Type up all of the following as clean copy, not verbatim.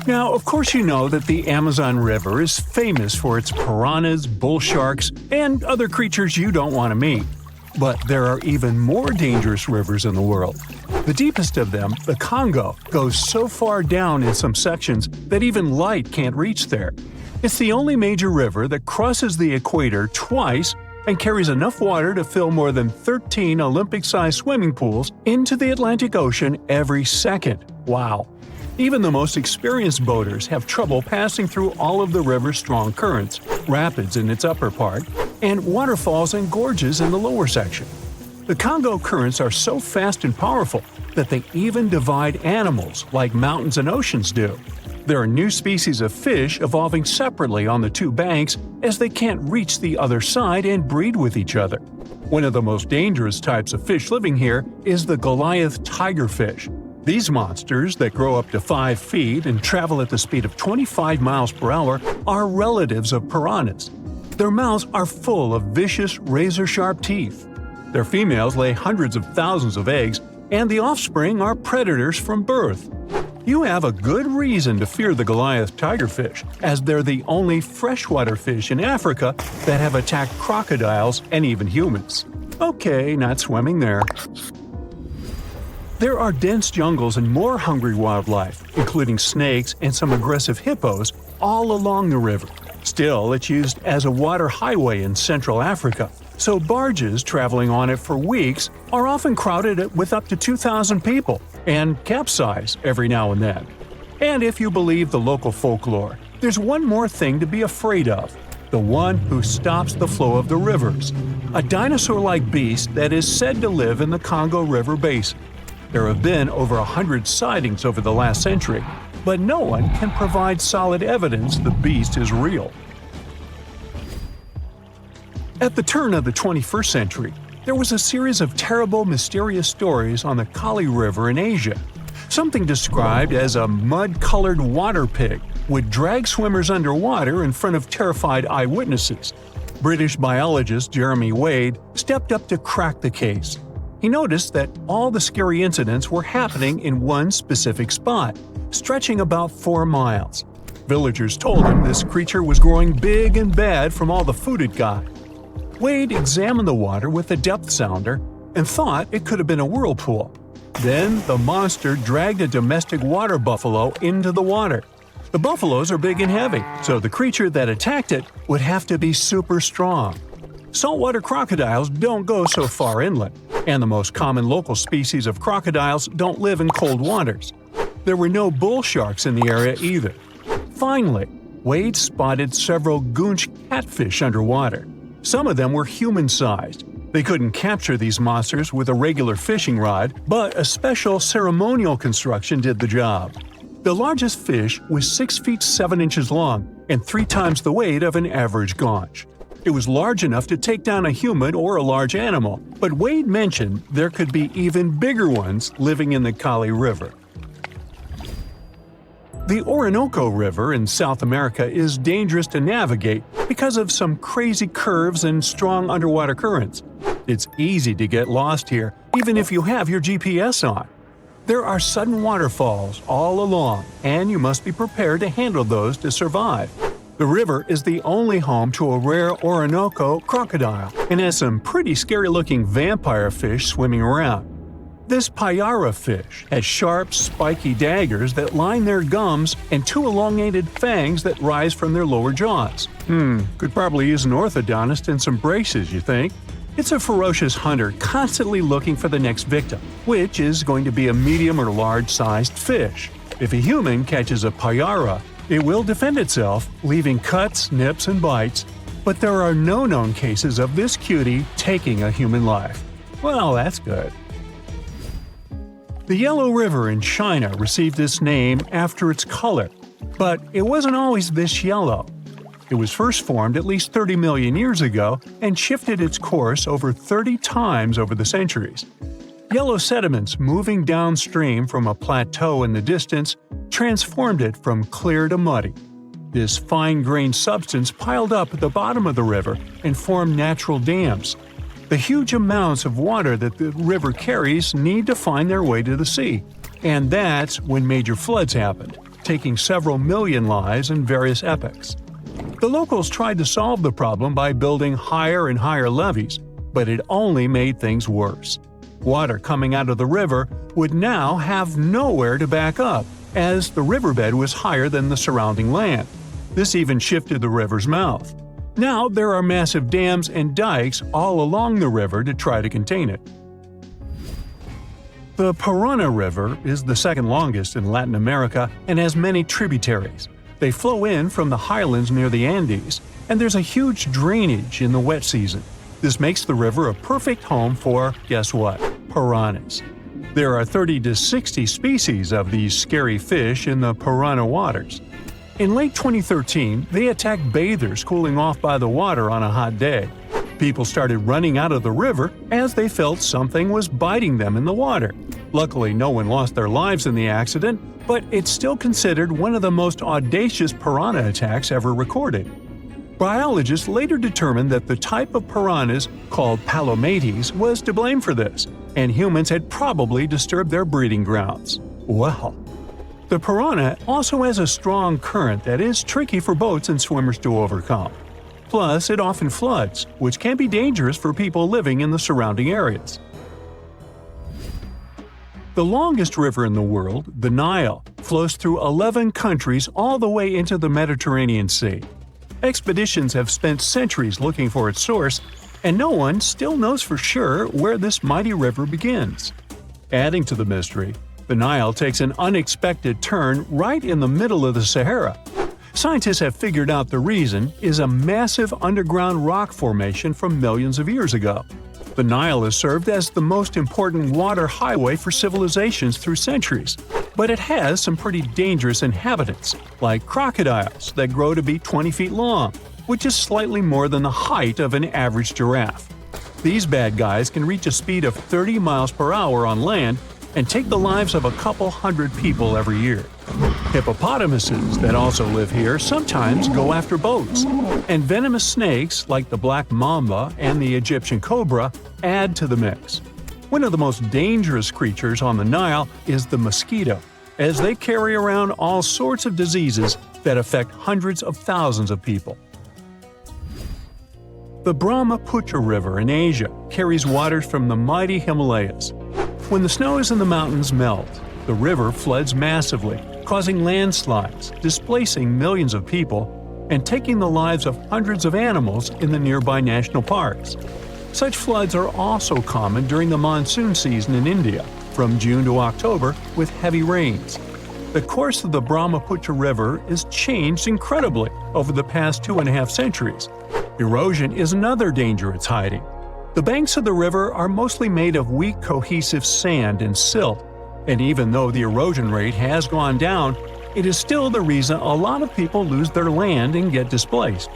Now, of course you know that the Amazon River is famous for its piranhas, bull sharks, and other creatures you don't want to meet. But there are even more dangerous rivers in the world. The deepest of them, the Congo, goes so far down in some sections that even light can't reach there. It's the only major river that crosses the equator twice and carries enough water to fill more than 13 Olympic-sized swimming pools into the Atlantic Ocean every second. Wow! Even the most experienced boaters have trouble passing through all of the river's strong currents, rapids in its upper part, and waterfalls and gorges in the lower section. The Congo currents are so fast and powerful that they even divide animals like mountains and oceans do. There are new species of fish evolving separately on the two banks as they can't reach the other side and breed with each other. One of the most dangerous types of fish living here is the Goliath tigerfish. These monsters, that grow up to 5 feet and travel at the speed of 25 miles per hour, are relatives of piranhas. Their mouths are full of vicious, razor-sharp teeth. Their females lay hundreds of thousands of eggs, and the offspring are predators from birth. You have a good reason to fear the Goliath tigerfish, as they're the only freshwater fish in Africa that have attacked crocodiles and even humans. Okay, not swimming there. There are dense jungles and more hungry wildlife, including snakes and some aggressive hippos, all along the river. Still, it's used as a water highway in Central Africa, so barges traveling on it for weeks are often crowded with up to 2,000 people and capsize every now and then. And if you believe the local folklore, there's one more thing to be afraid of: the one who stops the flow of the rivers, a dinosaur-like beast that is said to live in the Congo River basin. There have been over 100 sightings over the last century, but no one can provide solid evidence the beast is real. At the turn of the 21st century, there was a series of terrible, mysterious stories on the Kali River in Asia. Something described as a mud-colored water pig would drag swimmers underwater in front of terrified eyewitnesses. British biologist Jeremy Wade stepped up to crack the case. He noticed that all the scary incidents were happening in one specific spot, stretching about 4 miles. Villagers told him this creature was growing big and bad from all the food it got. Wade examined the water with a depth sounder and thought it could have been a whirlpool. Then the monster dragged a domestic water buffalo into the water. The buffaloes are big and heavy, so the creature that attacked it would have to be super strong. Saltwater crocodiles don't go so far inland, and the most common local species of crocodiles don't live in cold waters. There were no bull sharks in the area either. Finally, Wade spotted several goonch catfish underwater. Some of them were human-sized. They couldn't capture these monsters with a regular fishing rod, but a special ceremonial construction did the job. The largest fish was 6 feet 7 inches long and 3 times the weight of an average gaunch. It was large enough to take down a human or a large animal, but Wade mentioned there could be even bigger ones living in the Kali River. The Orinoco River in South America is dangerous to navigate because of some crazy curves and strong underwater currents. It's easy to get lost here, even if you have your GPS on. There are sudden waterfalls all along, and you must be prepared to handle those to survive. The river is the only home to a rare Orinoco crocodile and has some pretty scary-looking vampire fish swimming around. This Piranha fish has sharp, spiky daggers that line their gums and 2 elongated fangs that rise from their lower jaws. Could probably use an orthodontist and some braces, you think? It's a ferocious hunter constantly looking for the next victim, which is going to be a medium or large-sized fish. If a human catches a piranha, it will defend itself, leaving cuts, nips, and bites, but there are no known cases of this cutie taking a human life. Well, that's good. The Yellow River in China received its name after its color, but it wasn't always this yellow. It was first formed at least 30 million years ago and shifted its course over 30 times over the centuries. Yellow sediments moving downstream from a plateau in the distance transformed it from clear to muddy. This fine-grained substance piled up at the bottom of the river and formed natural dams. The huge amounts of water that the river carries need to find their way to the sea, and that's when major floods happened. taking several million lives in various epochs. The locals tried to solve the problem by building higher and higher levees, but it only made things worse. Water coming out of the river would now have nowhere to back up, as the riverbed was higher than the surrounding land. This even shifted the river's mouth. Now there are massive dams and dikes all along the river to try to contain it. The Piranha River is the second longest in Latin America and has many tributaries. They flow in from the highlands near the Andes, and there's a huge drainage in the wet season. This makes the river a perfect home for, guess what, piranhas. There are 30 to 60 species of these scary fish in the piranha waters. In late 2013, they attacked bathers cooling off by the water on a hot day. People started running out of the river as they felt something was biting them in the water. Luckily, no one lost their lives in the accident, but it's still considered one of the most audacious piranha attacks ever recorded. Biologists later determined that the type of piranhas, called palomates, was to blame for this, and humans had probably disturbed their breeding grounds. Well, the piranha also has a strong current that is tricky for boats and swimmers to overcome. Plus, it often floods, which can be dangerous for people living in the surrounding areas. The longest river in the world, the Nile, flows through 11 countries all the way into the Mediterranean Sea. Expeditions have spent centuries looking for its source, and no one still knows for sure where this mighty river begins. Adding to the mystery, the Nile takes an unexpected turn right in the middle of the Sahara. Scientists have figured out the reason is a massive underground rock formation from millions of years ago. The Nile has served as the most important water highway for civilizations through centuries, but it has some pretty dangerous inhabitants, like crocodiles that grow to be 20 feet long, which is slightly more than the height of an average giraffe. These bad guys can reach a speed of 30 miles per hour on land and take the lives of a couple hundred people every year. Hippopotamuses that also live here sometimes go after boats, and venomous snakes like the black mamba and the Egyptian cobra add to the mix. One of the most dangerous creatures on the Nile is the mosquito, as they carry around all sorts of diseases that affect hundreds of thousands of people. The Brahmaputra River in Asia carries waters from the mighty Himalayas. When the snows in the mountains melt, the river floods massively, causing landslides, displacing millions of people, and taking the lives of hundreds of animals in the nearby national parks. Such floods are also common during the monsoon season in India, from June to October, with heavy rains. The course of the Brahmaputra River is changed incredibly over the past 2.5 centuries. Erosion is another danger it's hiding. The banks of the river are mostly made of weak cohesive sand and silt, and even though the erosion rate has gone down, it is still the reason a lot of people lose their land and get displaced.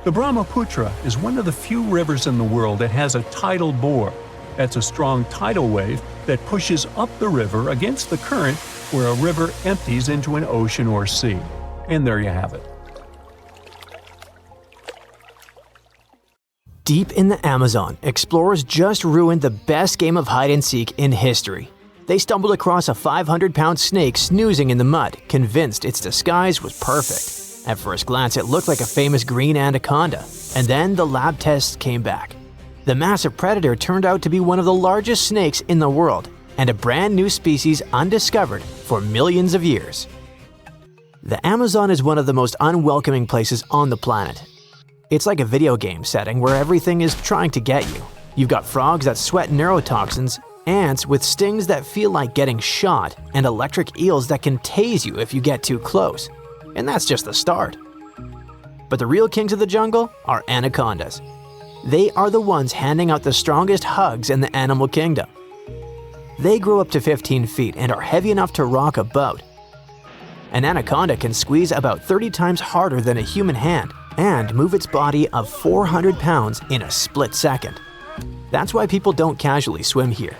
The Brahmaputra is one of the few rivers in the world that has a tidal bore. That's a strong tidal wave that pushes up the river against the current where a river empties into an ocean or sea. And there you have it. Deep in the Amazon, explorers just ruined the best game of hide-and-seek in history. They stumbled across a 500-pound snake snoozing in the mud, convinced its disguise was perfect. At first glance, it looked like a famous green anaconda, and then the lab tests came back. The massive predator turned out to be one of the largest snakes in the world, and a brand new species undiscovered for millions of years. The Amazon is one of the most unwelcoming places on the planet. It's like a video game setting where everything is trying to get you. You've got frogs that sweat neurotoxins, ants with stings that feel like getting shot, and electric eels that can tase you if you get too close. And that's just the start. But the real kings of the jungle are anacondas. They are the ones handing out the strongest hugs in the animal kingdom. They grow up to 15 feet and are heavy enough to rock a boat. An anaconda can squeeze about 30 times harder than a human hand and move its body of 400 pounds in a split second. That's why people don't casually swim here.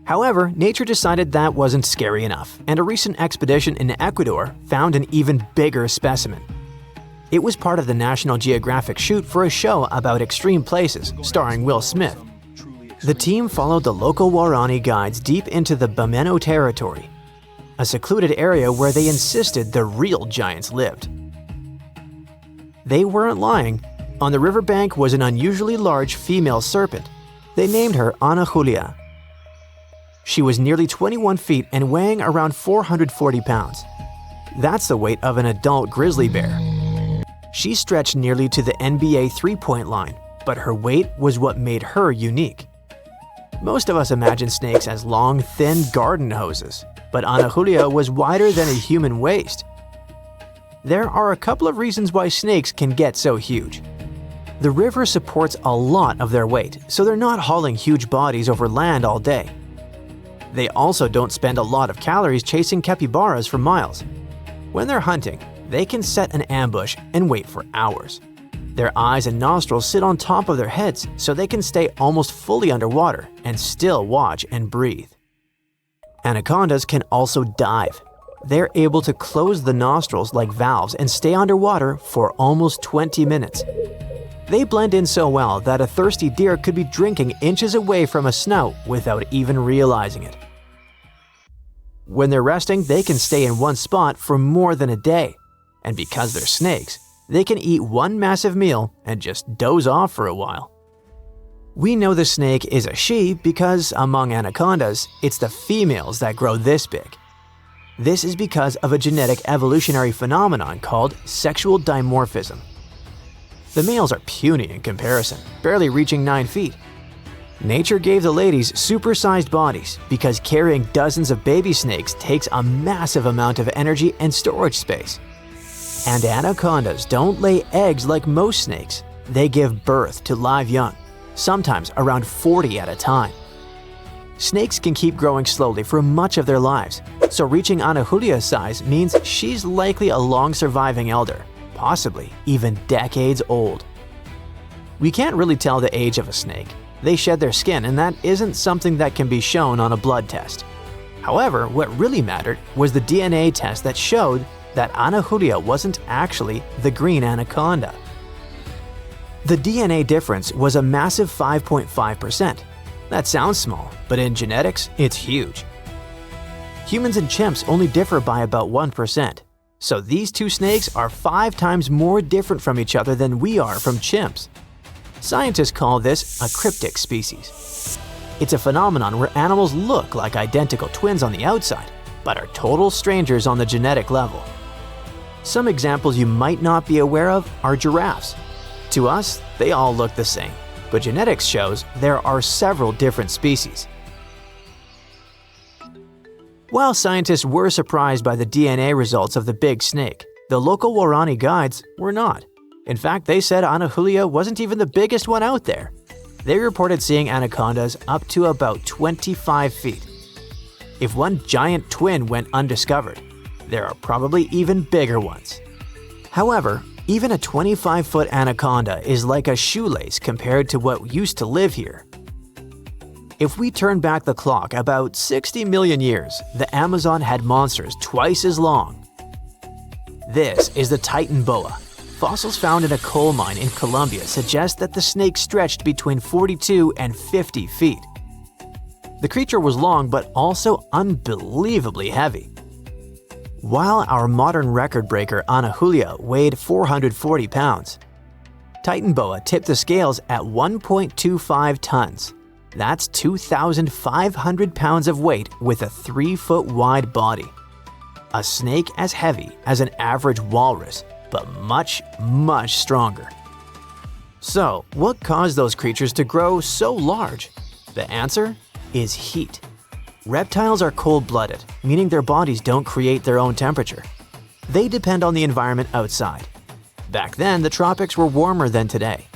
However, nature decided that wasn't scary enough, and a recent expedition in Ecuador found an even bigger specimen. It was part of the National Geographic shoot for a show about extreme places, starring Will Smith. The team followed the local Guarani guides deep into the Bameno territory. a secluded area where they insisted the real giants lived. They weren't lying. On the riverbank was an unusually large female serpent. They named her Ana Julia. She was nearly 21 feet and weighing around 440 pounds. That's the weight of an adult grizzly bear. She stretched nearly to the NBA three-point line, but her weight was what made her unique. Most of us imagine snakes as long, thin garden hoses, but Ana Julia was wider than a human waist. There are a couple of reasons why snakes can get so huge. The river supports a lot of their weight, so they're not hauling huge bodies over land all day. They also don't spend a lot of calories chasing capybaras for miles. When they're hunting, they can set an ambush and wait for hours. Their eyes and nostrils sit on top of their heads so they can stay almost fully underwater and still watch and breathe. Anacondas can also dive. They're able to close the nostrils like valves and stay underwater for almost 20 minutes. They blend in so well that a thirsty deer could be drinking inches away from a snout without even realizing it. When they're resting, they can stay in one spot for more than a day. And because they're snakes, they can eat one massive meal and just doze off for a while. We know the snake is a she because, among anacondas, it's the females that grow this big. This is because of a genetic evolutionary phenomenon called sexual dimorphism. The males are puny in comparison, barely reaching 9 feet. Nature gave the ladies supersized bodies because carrying dozens of baby snakes takes a massive amount of energy and storage space. And anacondas don't lay eggs like most snakes. They give birth to live young, sometimes around 40 at a time. Snakes can keep growing slowly for much of their lives, so reaching Ana Julia's size means she's likely a long-surviving elder, possibly even decades old. We can't really tell the age of a snake. They shed their skin, and that isn't something that can be shown on a blood test. However, what really mattered was the DNA test that showed that Ana Julia wasn't actually the green anaconda. The DNA difference was a massive 5.5%. That sounds small, but in genetics, it's huge. Humans and chimps only differ by about 1%, so these two snakes are 5 times more different from each other than we are from chimps. Scientists call this a cryptic species. It's a phenomenon where animals look like identical twins on the outside, but are total strangers on the genetic level. Some examples you might not be aware of are giraffes. To us, they all look the same, but genetics shows there are several different species. While scientists were surprised by the DNA results of the big snake, the local Waorani guides were not. In fact, they said Ana Julia wasn't even the biggest one out there. They reported seeing anacondas up to about 25 feet. If one giant twin went undiscovered, there are probably even bigger ones. However, even a 25-foot anaconda is like a shoelace compared to what used to live here. If we turn back the clock about 60 million years, the Amazon had monsters twice as long. This is the Titanoboa. Fossils found in a coal mine in Colombia suggest that the snake stretched between 42 and 50 feet. The creature was long but also unbelievably heavy. While our modern record breaker Ana Julia weighed 440 pounds, Titanoboa tipped the scales at 1.25 tons. That's 2,500 pounds of weight with a 3-foot wide body. A snake as heavy as an average walrus, but much, much stronger. So, what caused those creatures to grow so large? The answer is heat. Reptiles are cold-blooded, meaning their bodies don't create their own temperature. They depend on the environment outside. Back then, the tropics were warmer than today.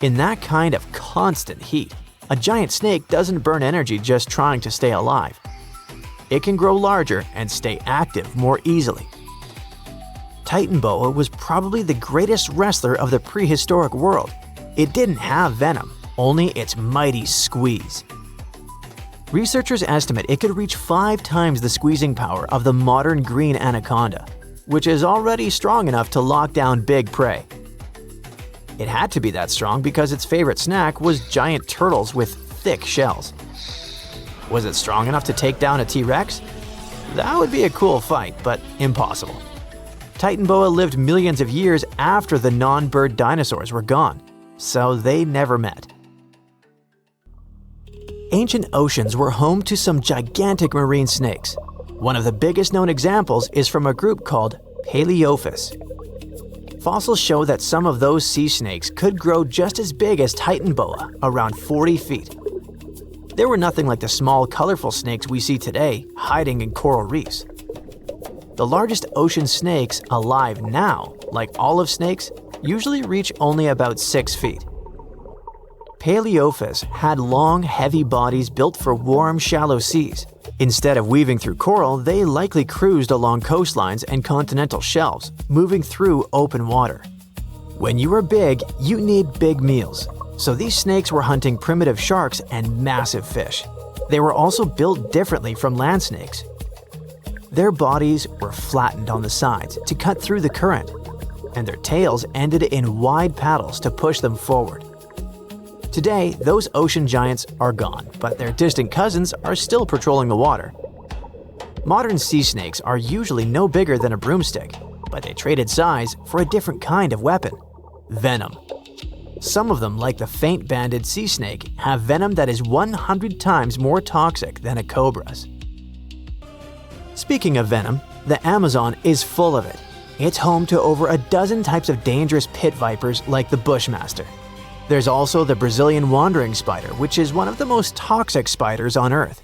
In that kind of constant heat, a giant snake doesn't burn energy just trying to stay alive. It can grow larger and stay active more easily. Titanoboa was probably the greatest wrestler of the prehistoric world. It didn't have venom, only its mighty squeeze. Researchers estimate it could reach 5 times the squeezing power of the modern green anaconda, which is already strong enough to lock down big prey. It had to be that strong because its favorite snack was giant turtles with thick shells. Was it strong enough to take down a T-Rex? That would be a cool fight, but impossible. Titanoboa lived millions of years after the non-bird dinosaurs were gone, so they never met. Ancient oceans were home to some gigantic marine snakes. One of the biggest known examples is from a group called Paleophis. Fossils show that some of those sea snakes could grow just as big as Titanoboa, around 40 feet. They were nothing like the small, colorful snakes we see today, hiding in coral reefs. The largest ocean snakes alive now, like olive snakes, usually reach only about 6 feet. Paleophis had long, heavy bodies built for warm, shallow seas. Instead of weaving through coral, they likely cruised along coastlines and continental shelves, moving through open water. When you are big, you need big meals, so these snakes were hunting primitive sharks and massive fish. They were also built differently from land snakes. Their bodies were flattened on the sides to cut through the current, and their tails ended in wide paddles to push them forward. Today, those ocean giants are gone, but their distant cousins are still patrolling the water. Modern sea snakes are usually no bigger than a broomstick, but they traded size for a different kind of weapon: venom. Some of them, like the faint-banded sea snake, have venom that is 100 times more toxic than a cobra's. Speaking of venom, the Amazon is full of it. It's home to over a dozen types of dangerous pit vipers like the bushmaster. There's also the Brazilian wandering spider, which is one of the most toxic spiders on Earth.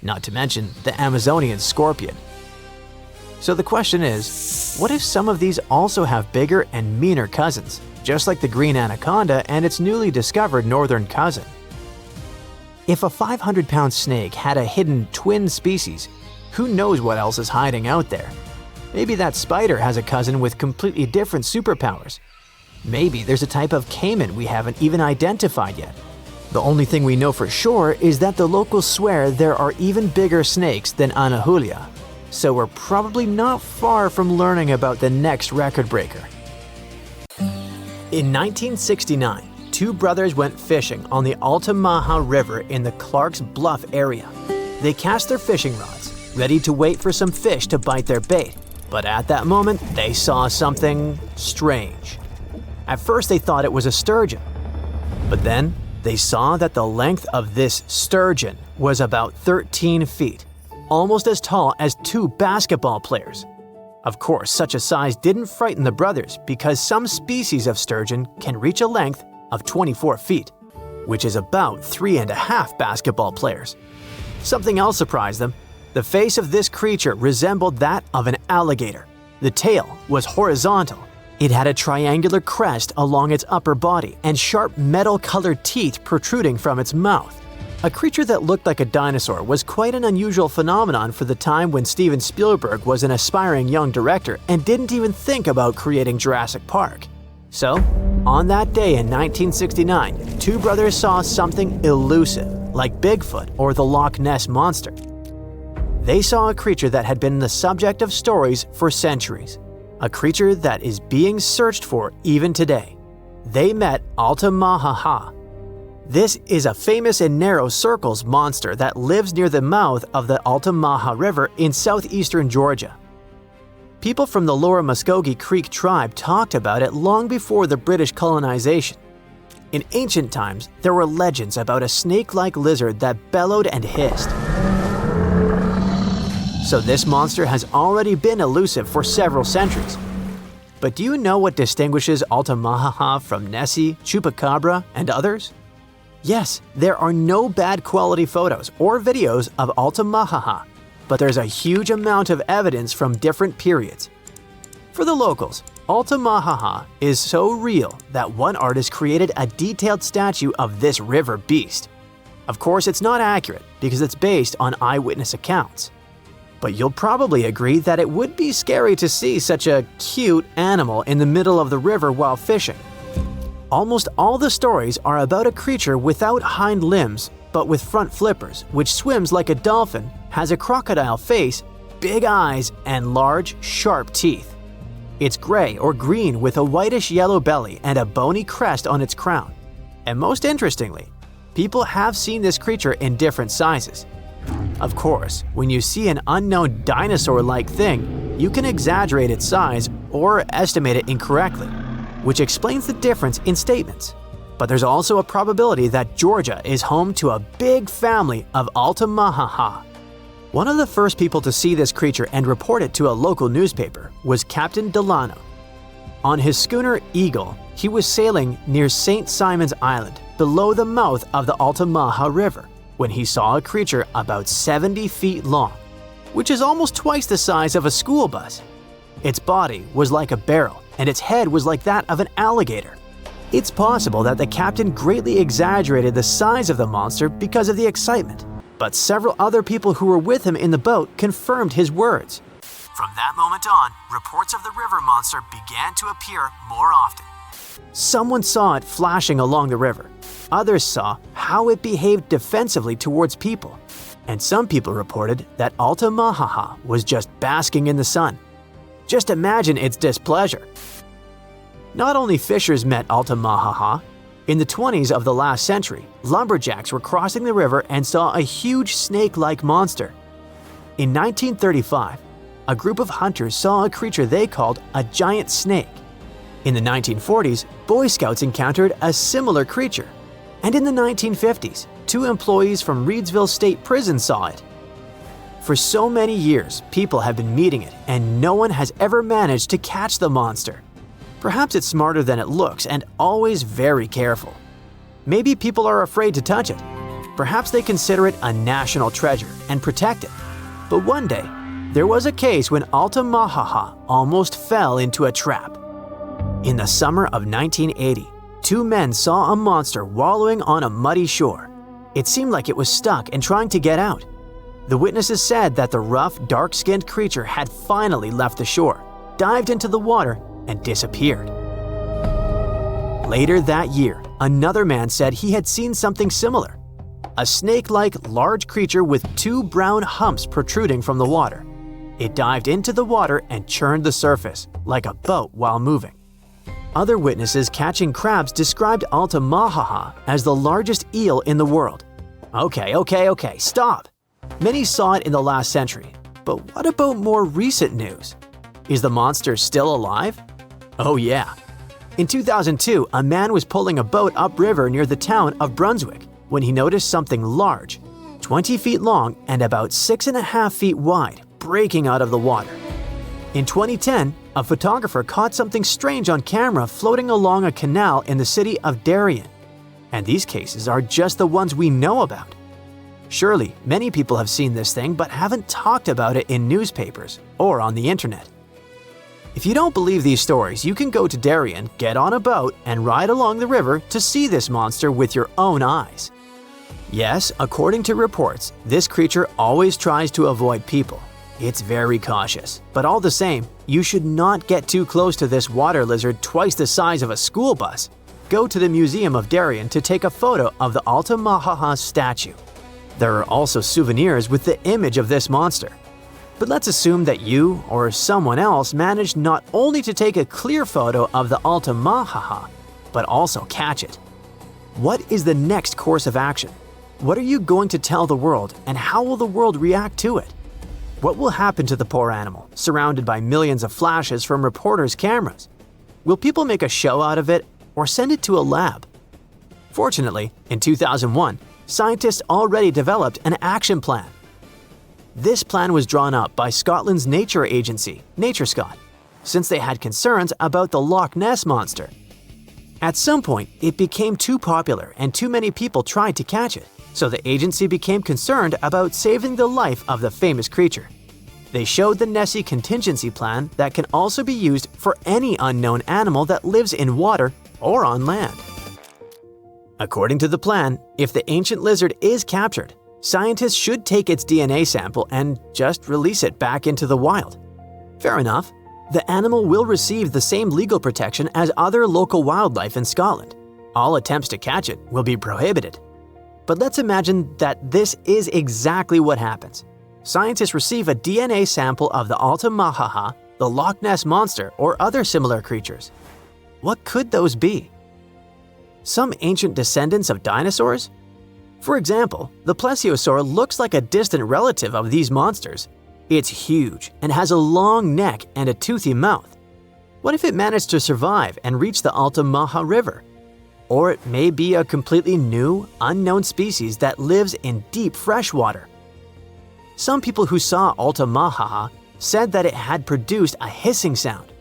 Not to mention the Amazonian scorpion. So the question is, what if some of these also have bigger and meaner cousins, just like the green anaconda and its newly discovered northern cousin? If a 500-pound snake had a hidden twin species, who knows what else is hiding out there? Maybe that spider has a cousin with completely different superpowers. Maybe there's a type of caiman we haven't even identified yet. The only thing we know for sure is that the locals swear there are even bigger snakes than Anahulia, so we're probably not far from learning about the next record breaker. In 1969, two brothers went fishing on the Altamaha-ha River in the Clark's Bluff area. They cast their fishing rods, ready to wait for some fish to bite their bait, but at that moment they saw something strange. At first they thought it was a sturgeon, but then they saw that the length of this sturgeon was about 13 feet, almost as tall as two basketball players. Of course, such a size didn't frighten the brothers because some species of sturgeon can reach a length of 24 feet, which is about 3.5 basketball players. Something else surprised them. The face of this creature resembled that of an alligator. The tail was horizontal. It had a triangular crest along its upper body and sharp metal-colored teeth protruding from its mouth. A creature that looked like a dinosaur was quite an unusual phenomenon for the time when Steven Spielberg was an aspiring young director and didn't even think about creating Jurassic Park. So, on that day in 1969, two brothers saw something elusive, like Bigfoot or the Loch Ness Monster. They saw a creature that had been the subject of stories for centuries. A creature that is being searched for even today. They met Altamaha-ha. This is a famous and narrow circles monster that lives near the mouth of the Altamaha River in southeastern Georgia. People from the Lower Muskogee Creek tribe talked about it long before the British colonization. In ancient times, there were legends about a snake-like lizard that bellowed and hissed. So this monster has already been elusive for several centuries. But do you know what distinguishes Altamaha-ha from Nessie, Chupacabra, and others? Yes, there are no bad quality photos or videos of Altamaha-ha, but there's a huge amount of evidence from different periods. For the locals, Altamaha-ha is so real that one artist created a detailed statue of this river beast. Of course, it's not accurate because it's based on eyewitness accounts. But you'll probably agree that it would be scary to see such a cute animal in the middle of the river while fishing. Almost all the stories are about a creature without hind limbs, but with front flippers, which swims like a dolphin, has a crocodile face, big eyes, and large, sharp teeth. It's gray or green with a whitish-yellow belly and a bony crest on its crown. And most interestingly, people have seen this creature in different sizes. Of course, when you see an unknown dinosaur-like thing, you can exaggerate its size or estimate it incorrectly, which explains the difference in statements. But there's also a probability that Georgia is home to a big family of Altamaha-ha. One of the first people to see this creature and report it to a local newspaper was Captain Delano. On his schooner Eagle, he was sailing near St. Simon's Island, below the mouth of the Altamaha River, when he saw a creature about 70 feet long, which is almost twice the size of a school bus. Its body was like a barrel, and its head was like that of an alligator. It's possible that the captain greatly exaggerated the size of the monster because of the excitement, but several other people who were with him in the boat confirmed his words. From that moment on, reports of the river monster began to appear more often. Someone saw it flashing along the river. Others saw how it behaved defensively towards people. And some people reported that Altamaha-ha was just basking in the sun. Just imagine its displeasure. Not only fishers met Altamaha-ha. In the 20s of the last century, lumberjacks were crossing the river and saw a huge snake-like monster. In 1935, a group of hunters saw a creature they called a giant snake. In the 1940s, Boy Scouts encountered a similar creature. And in the 1950s, 2 employees from Reedsville State Prison saw it. For so many years, people have been meeting it, and no one has ever managed to catch the monster. Perhaps it's smarter than it looks and always very careful. Maybe people are afraid to touch it. Perhaps they consider it a national treasure and protect it. But one day, there was a case when Altamaha-ha almost fell into a trap. In the summer of 1980, 2 men saw a monster wallowing on a muddy shore. It seemed like it was stuck and trying to get out. The witnesses said that the rough, dark-skinned creature had finally left the shore, dived into the water, and disappeared. Later that year, another man said he had seen something similar. A snake-like large creature with 2 brown humps protruding from the water. It dived into the water and churned the surface, like a boat while moving. Other witnesses catching crabs described Altamaha-ha as the largest eel in the world. Okay, stop! Many saw it in the last century, but what about more recent news? Is the monster still alive? Oh yeah. In 2002, a man was pulling a boat upriver near the town of Brunswick when he noticed something large, 20 feet long and about 6.5 feet wide, breaking out of the water. In 2010, a photographer caught something strange on camera floating along a canal in the city of Darien. And these cases are just the ones we know about. Surely, many people have seen this thing but haven't talked about it in newspapers or on the internet. If you don't believe these stories, you can go to Darien, get on a boat, and ride along the river to see this monster with your own eyes. Yes, according to reports, this creature always tries to avoid people. It's very cautious, but all the same, you should not get too close to this water lizard twice the size of a school bus. Go to the Museum of Darien to take a photo of the Altamaha-ha statue. There are also souvenirs with the image of this monster. But let's assume that you or someone else managed not only to take a clear photo of the Altamaha-ha, but also catch it. What is the next course of action? What are you going to tell the world, and how will the world react to it? What will happen to the poor animal, surrounded by millions of flashes from reporters' cameras? Will people make a show out of it or send it to a lab? Fortunately, in 2001, scientists already developed an action plan. This plan was drawn up by Scotland's nature agency, NatureScot, since they had concerns about the Loch Ness Monster. At some point, it became too popular and too many people tried to catch it, so the agency became concerned about saving the life of the famous creature. They showed the Nessie Contingency Plan that can also be used for any unknown animal that lives in water or on land. According to the plan, if the ancient lizard is captured, scientists should take its DNA sample and just release it back into the wild. Fair enough. The animal will receive the same legal protection as other local wildlife in Scotland. All attempts to catch it will be prohibited. But let's imagine that this is exactly what happens. Scientists receive a DNA sample of the Altamaha-ha, the Loch Ness Monster, or other similar creatures. What could those be? Some ancient descendants of dinosaurs? For example, the plesiosaur looks like a distant relative of these monsters. It's huge and has a long neck and a toothy mouth. What if it managed to survive and reach the Altamaha-ha River? Or it may be a completely new, unknown species that lives in deep freshwater. Some people who saw Altamaha-ha said that it had produced a hissing sound.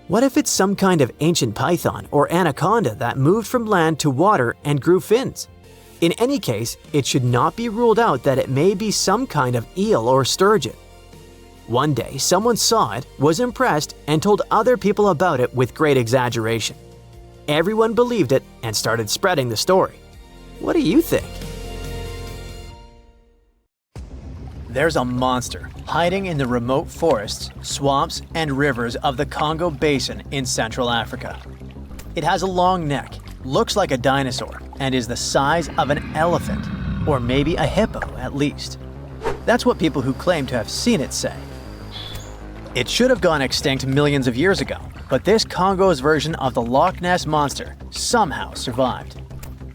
What if it's some kind of ancient python or anaconda that moved from land to water and grew fins? In any case, it should not be ruled out that it may be some kind of eel or sturgeon. One day, someone saw it, was impressed, and told other people about it with great exaggeration. Everyone believed it and started spreading the story. What do you think? There's a monster hiding in the remote forests, swamps, and rivers of the Congo Basin in Central Africa. It has a long neck, looks like a dinosaur, and is the size of an elephant, or maybe a hippo at least. That's what people who claim to have seen it say. It should have gone extinct millions of years ago, but this Congo's version of the Loch Ness Monster somehow survived.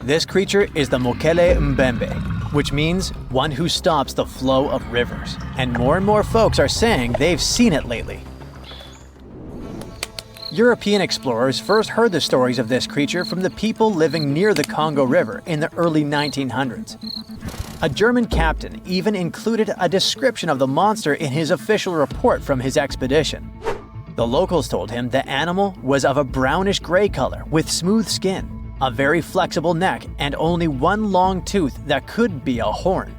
This creature is the Mokele Mbembe, which means one who stops the flow of rivers, and more folks are saying they've seen it lately. European explorers first heard the stories of this creature from the people living near the Congo River in the early 1900s. A German captain even included a description of the monster in his official report from his expedition. The locals told him the animal was of a brownish-gray color with smooth skin, a very flexible neck, and only one long tooth that could be a horn.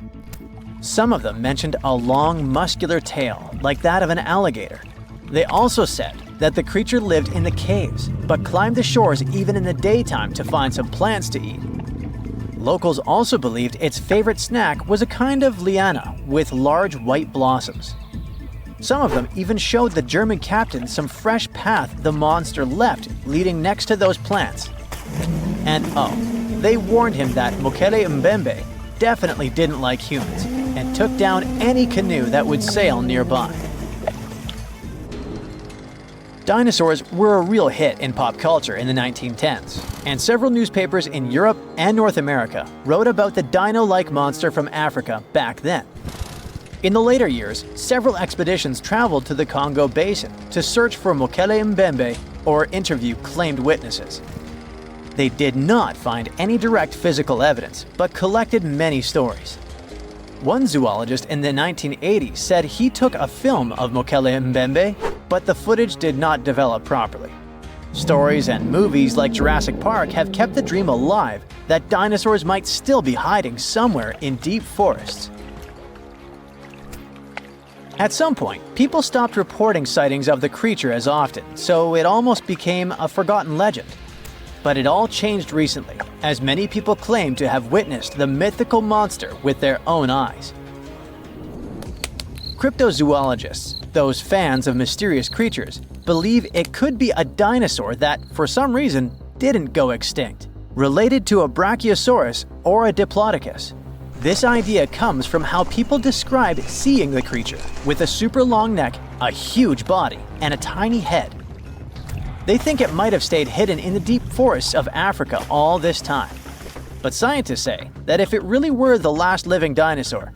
Some of them mentioned a long, muscular tail like that of an alligator. They also said that the creature lived in the caves, but climbed the shores even in the daytime to find some plants to eat. Locals also believed its favorite snack was a kind of liana with large white blossoms. Some of them even showed the German captain some fresh path the monster left leading next to those plants. And they warned him that Mokele Mbembe definitely didn't like humans and took down any canoe that would sail nearby. Dinosaurs were a real hit in pop culture in the 1910s, and several newspapers in Europe and North America wrote about the dino-like monster from Africa back then. In the later years, several expeditions traveled to the Congo Basin to search for Mokele Mbembe or interview claimed witnesses. They did not find any direct physical evidence, but collected many stories. One zoologist in the 1980s said he took a film of Mokele Mbembe, but the footage did not develop properly. Stories and movies like Jurassic Park have kept the dream alive that dinosaurs might still be hiding somewhere in deep forests. At some point, people stopped reporting sightings of the creature as often, so it almost became a forgotten legend. But it all changed recently, as many people claim to have witnessed the mythical monster with their own eyes. Cryptozoologists, those fans of mysterious creatures, believe it could be a dinosaur that, for some reason, didn't go extinct, related to a brachiosaurus or a diplodocus. This idea comes from how people describe seeing the creature, with a super long neck, a huge body, and a tiny head. They think it might have stayed hidden in the deep forests of Africa all this time. But scientists say that if it really were the last living dinosaur,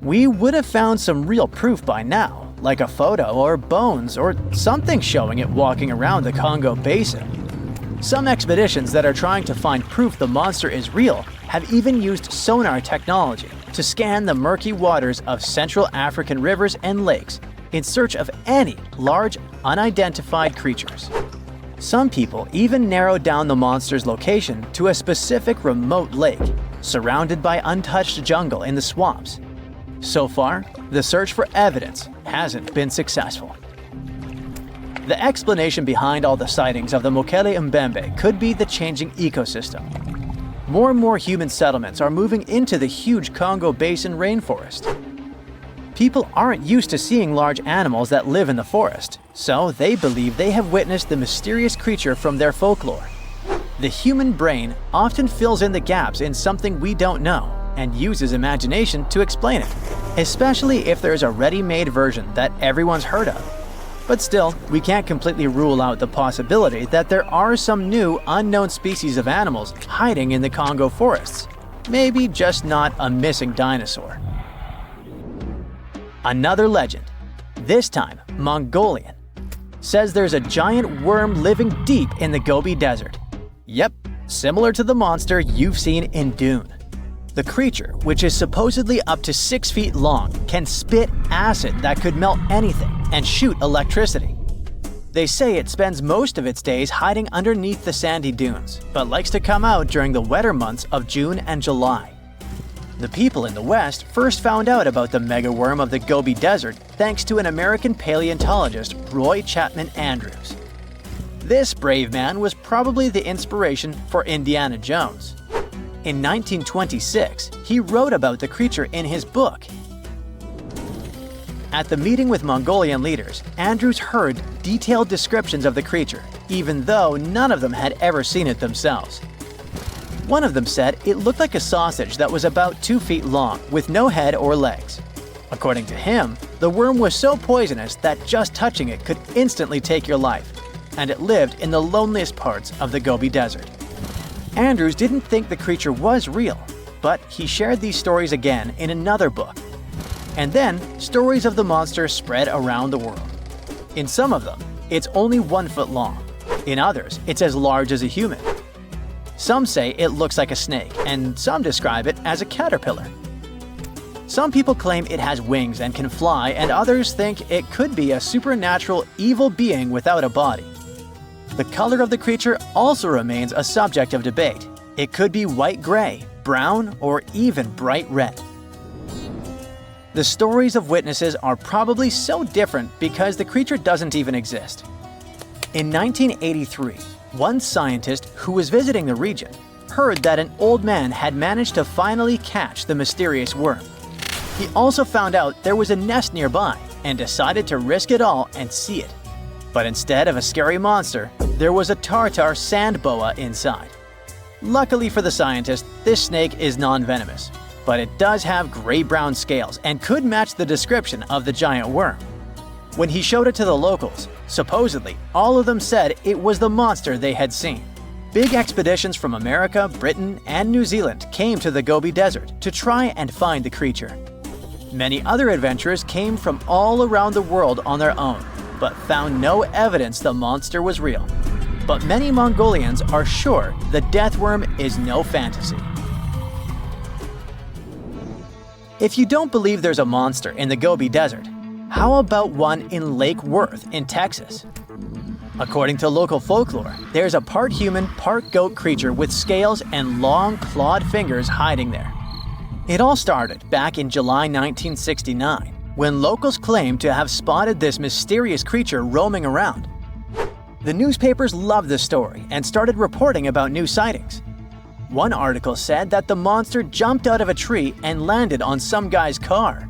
we would have found some real proof by now, like a photo or bones or something showing it walking around the Congo Basin. Some expeditions that are trying to find proof the monster is real have even used sonar technology to scan the murky waters of Central African rivers and lakes in search of any large, unidentified creatures. Some people even narrowed down the monster's location to a specific remote lake, surrounded by untouched jungle in the swamps. So far, the search for evidence hasn't been successful. The explanation behind all the sightings of the Mokele Mbembe could be the changing ecosystem. More and more human settlements are moving into the huge Congo Basin rainforest. People aren't used to seeing large animals that live in the forest, so they believe they have witnessed the mysterious creature from their folklore. The human brain often fills in the gaps in something we don't know and uses imagination to explain it, especially if there's a ready-made version that everyone's heard of. But still, we can't completely rule out the possibility that there are some new, unknown species of animals hiding in the Congo forests. Maybe just not a missing dinosaur. Another legend, this time Mongolian, says there's a giant worm living deep in the Gobi Desert. Yep, similar to the monster you've seen in Dune. The creature, which is supposedly up to 6 feet long, can spit acid that could melt anything and shoot electricity. They say it spends most of its days hiding underneath the sandy dunes, but likes to come out during the wetter months of June and July. The people in the West first found out about the megaworm of the Gobi Desert thanks to an American paleontologist, Roy Chapman Andrews. This brave man was probably the inspiration for Indiana Jones. In 1926, he wrote about the creature in his book. At the meeting with Mongolian leaders, Andrews heard detailed descriptions of the creature, even though none of them had ever seen it themselves. One of them said it looked like a sausage that was about 2 feet long, with no head or legs. According to him, the worm was so poisonous that just touching it could instantly take your life, and it lived in the loneliest parts of the Gobi Desert. Andrews didn't think the creature was real, but he shared these stories again in another book. And then, stories of the monster spread around the world. In some of them, it's only 1 foot long. In others, it's as large as a human. Some say it looks like a snake, and some describe it as a caterpillar. Some people claim it has wings and can fly, and others think it could be a supernatural evil being without a body. The color of the creature also remains a subject of debate. It could be white-gray, brown, or even bright red. The stories of witnesses are probably so different because the creature doesn't even exist. In 1983, one scientist who was visiting the region heard that an old man had managed to finally catch the mysterious worm. He also found out there was a nest nearby and decided to risk it all and see it. But instead of a scary monster, there was a Tartar sand boa inside. Luckily for the scientist, this snake is non-venomous, but it does have gray-brown scales and could match the description of the giant worm. When he showed it to the locals, supposedly all of them said it was the monster they had seen. Big expeditions from America, Britain, and New Zealand came to the Gobi Desert to try and find the creature. Many other adventurers came from all around the world on their own, but found no evidence the monster was real. But many Mongolians are sure the death worm is no fantasy. If you don't believe there's a monster in the Gobi Desert, how about one in Lake Worth in Texas? According to local folklore, there's a part human, part goat creature with scales and long clawed fingers hiding there. It all started back in July 1969, when locals claimed to have spotted this mysterious creature roaming around. The newspapers loved the story and started reporting about new sightings. One article said that the monster jumped out of a tree and landed on some guy's car.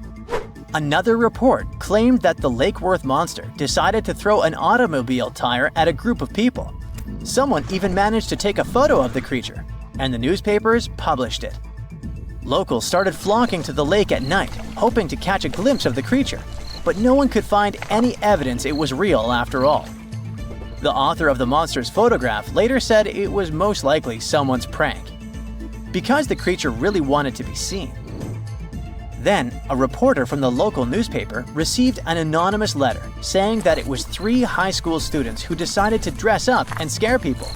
Another report claimed that the Lake Worth monster decided to throw an automobile tire at a group of people. Someone even managed to take a photo of the creature, and the newspapers published it. Locals started flocking to the lake at night, hoping to catch a glimpse of the creature, but no one could find any evidence it was real after all. The author of the monster's photograph later said it was most likely someone's prank, because the creature really wanted to be seen. Then, a reporter from the local newspaper received an anonymous letter saying that it was 3 high school students who decided to dress up and scare people.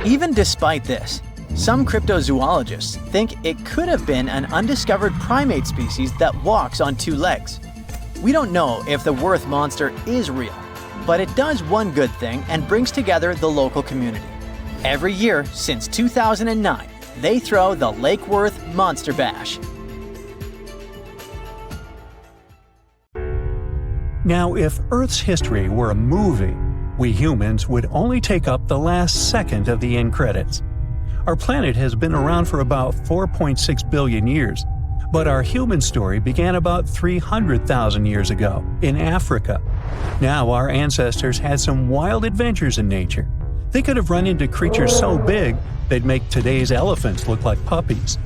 Even despite this, some cryptozoologists think it could have been an undiscovered primate species that walks on 2 legs. We don't know if the Worth monster is real, but it does one good thing and brings together the local community. Every year since 2009, they throw the Lake Worth Monster Bash. Now, if Earth's history were a movie, we humans would only take up the last second of the end credits. Our planet has been around for about 4.6 billion years, but our human story began about 300,000 years ago in Africa. Now, our ancestors had some wild adventures in nature. They could have run into creatures so big they'd make today's elephants look like puppies.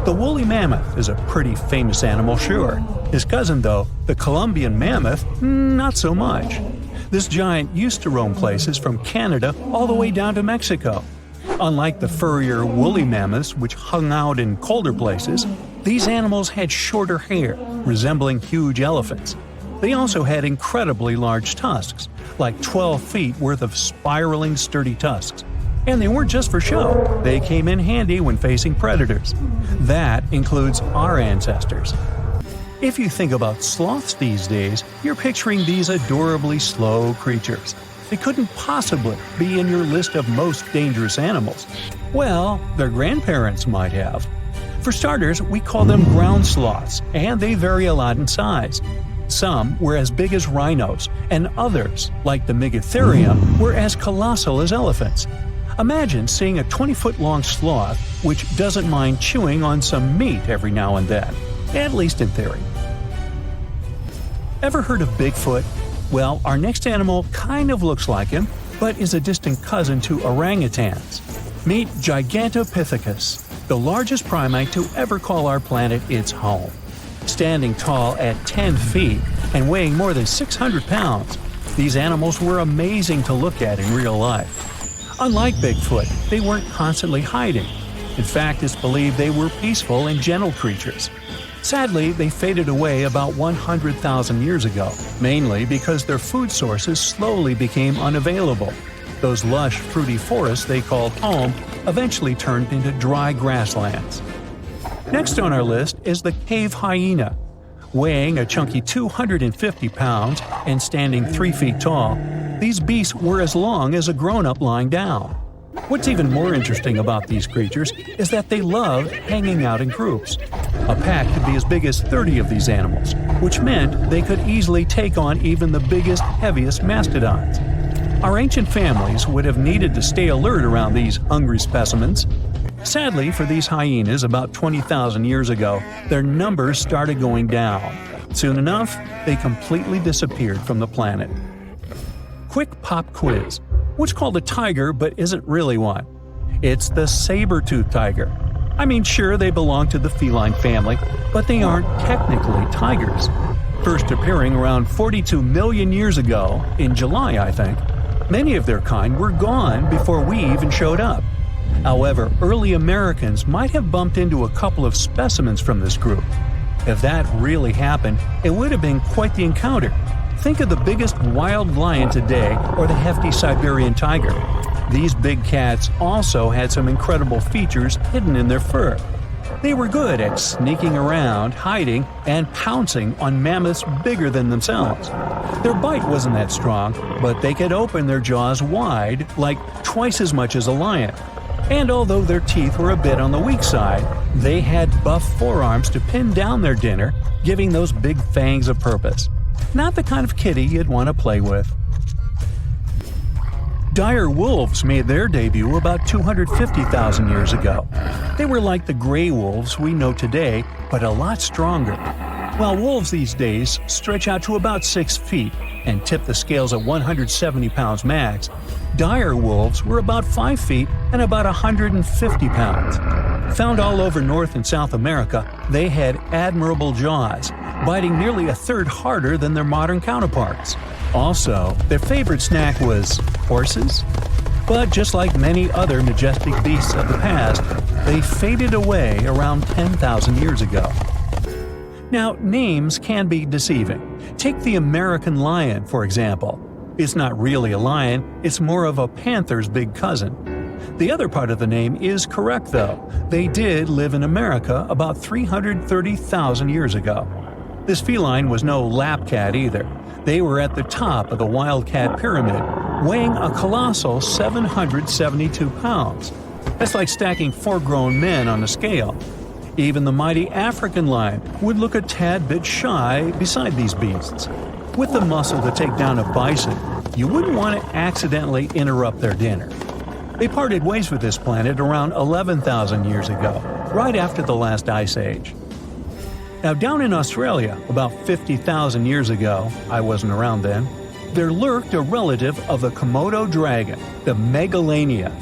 The woolly mammoth is a pretty famous animal, sure. His cousin, though, the Columbian mammoth, not so much. This giant used to roam places from Canada all the way down to Mexico. Unlike the furrier woolly mammoths which hung out in colder places, these animals had shorter hair, resembling huge elephants. They also had incredibly large tusks, like 12 feet worth of spiraling sturdy tusks. And they weren't just for show, they came in handy when facing predators. That includes our ancestors. If you think about sloths these days, you're picturing these adorably slow creatures. They couldn't possibly be in your list of most dangerous animals. Well, their grandparents might have. For starters, we call them ground sloths, and they vary a lot in size. Some were as big as rhinos, and others, like the Megatherium, were as colossal as elephants. Imagine seeing a 20-foot-long sloth which doesn't mind chewing on some meat every now and then, at least in theory. Ever heard of Bigfoot? Well, our next animal kind of looks like him, but is a distant cousin to orangutans. Meet Gigantopithecus, the largest primate to ever call our planet its home. Standing tall at 10 feet and weighing more than 600 pounds, these animals were amazing to look at in real life. Unlike Bigfoot, they weren't constantly hiding. In fact, it's believed they were peaceful and gentle creatures. Sadly, they faded away about 100,000 years ago, mainly because their food sources slowly became unavailable. Those lush, fruity forests they called home eventually turned into dry grasslands. Next on our list is the cave hyena. Weighing a chunky 250 pounds and standing 3 feet tall, these beasts were as long as a grown-up lying down. What's even more interesting about these creatures is that they love hanging out in groups. A pack could be as big as 30 of these animals, which meant they could easily take on even the biggest, heaviest mastodons. Our ancient families would have needed to stay alert around these hungry specimens. Sadly for these hyenas, about 20,000 years ago, their numbers started going down. Soon enough, they completely disappeared from the planet. Quick pop quiz. What's called a tiger but isn't really one? It's the saber-toothed tiger. I mean, sure, they belong to the feline family, but they aren't technically tigers. First appearing around 42 million years ago, in July, I think, many of their kind were gone before we even showed up. However, early Americans might have bumped into a couple of specimens from this group. If that really happened, it would have been quite the encounter. Think of the biggest wild lion today or the hefty Siberian tiger. These big cats also had some incredible features hidden in their fur. They were good at sneaking around, hiding, and pouncing on mammoths bigger than themselves. Their bite wasn't that strong, but they could open their jaws wide, like twice as much as a lion. And although their teeth were a bit on the weak side, they had buff forearms to pin down their dinner, giving those big fangs a purpose. Not the kind of kitty you'd want to play with. Dire wolves made their debut about 250,000 years ago. They were like the gray wolves we know today, but a lot stronger. While wolves these days stretch out to about 6 feet and tip the scales at 170 pounds max, dire wolves were about 5 feet and about 150 pounds. Found all over North and South America, they had admirable jaws, biting nearly a third harder than their modern counterparts. Also, their favorite snack was horses. But just like many other majestic beasts of the past, they faded away around 10,000 years ago. Now, names can be deceiving. Take the American lion, for example. It's not really a lion, it's more of a panther's big cousin. The other part of the name is correct, though. They did live in America about 330,000 years ago. This feline was no lap cat either. They were at the top of the wildcat pyramid, weighing a colossal 772 pounds. That's like stacking 4 grown men on a scale. Even the mighty African lion would look a tad bit shy beside these beasts. With the muscle to take down a bison, you wouldn't want to accidentally interrupt their dinner. They parted ways with this planet around 11,000 years ago, right after the last ice age. Now, down in Australia, about 50,000 years ago, I wasn't around then, there lurked a relative of the Komodo dragon, the Megalania.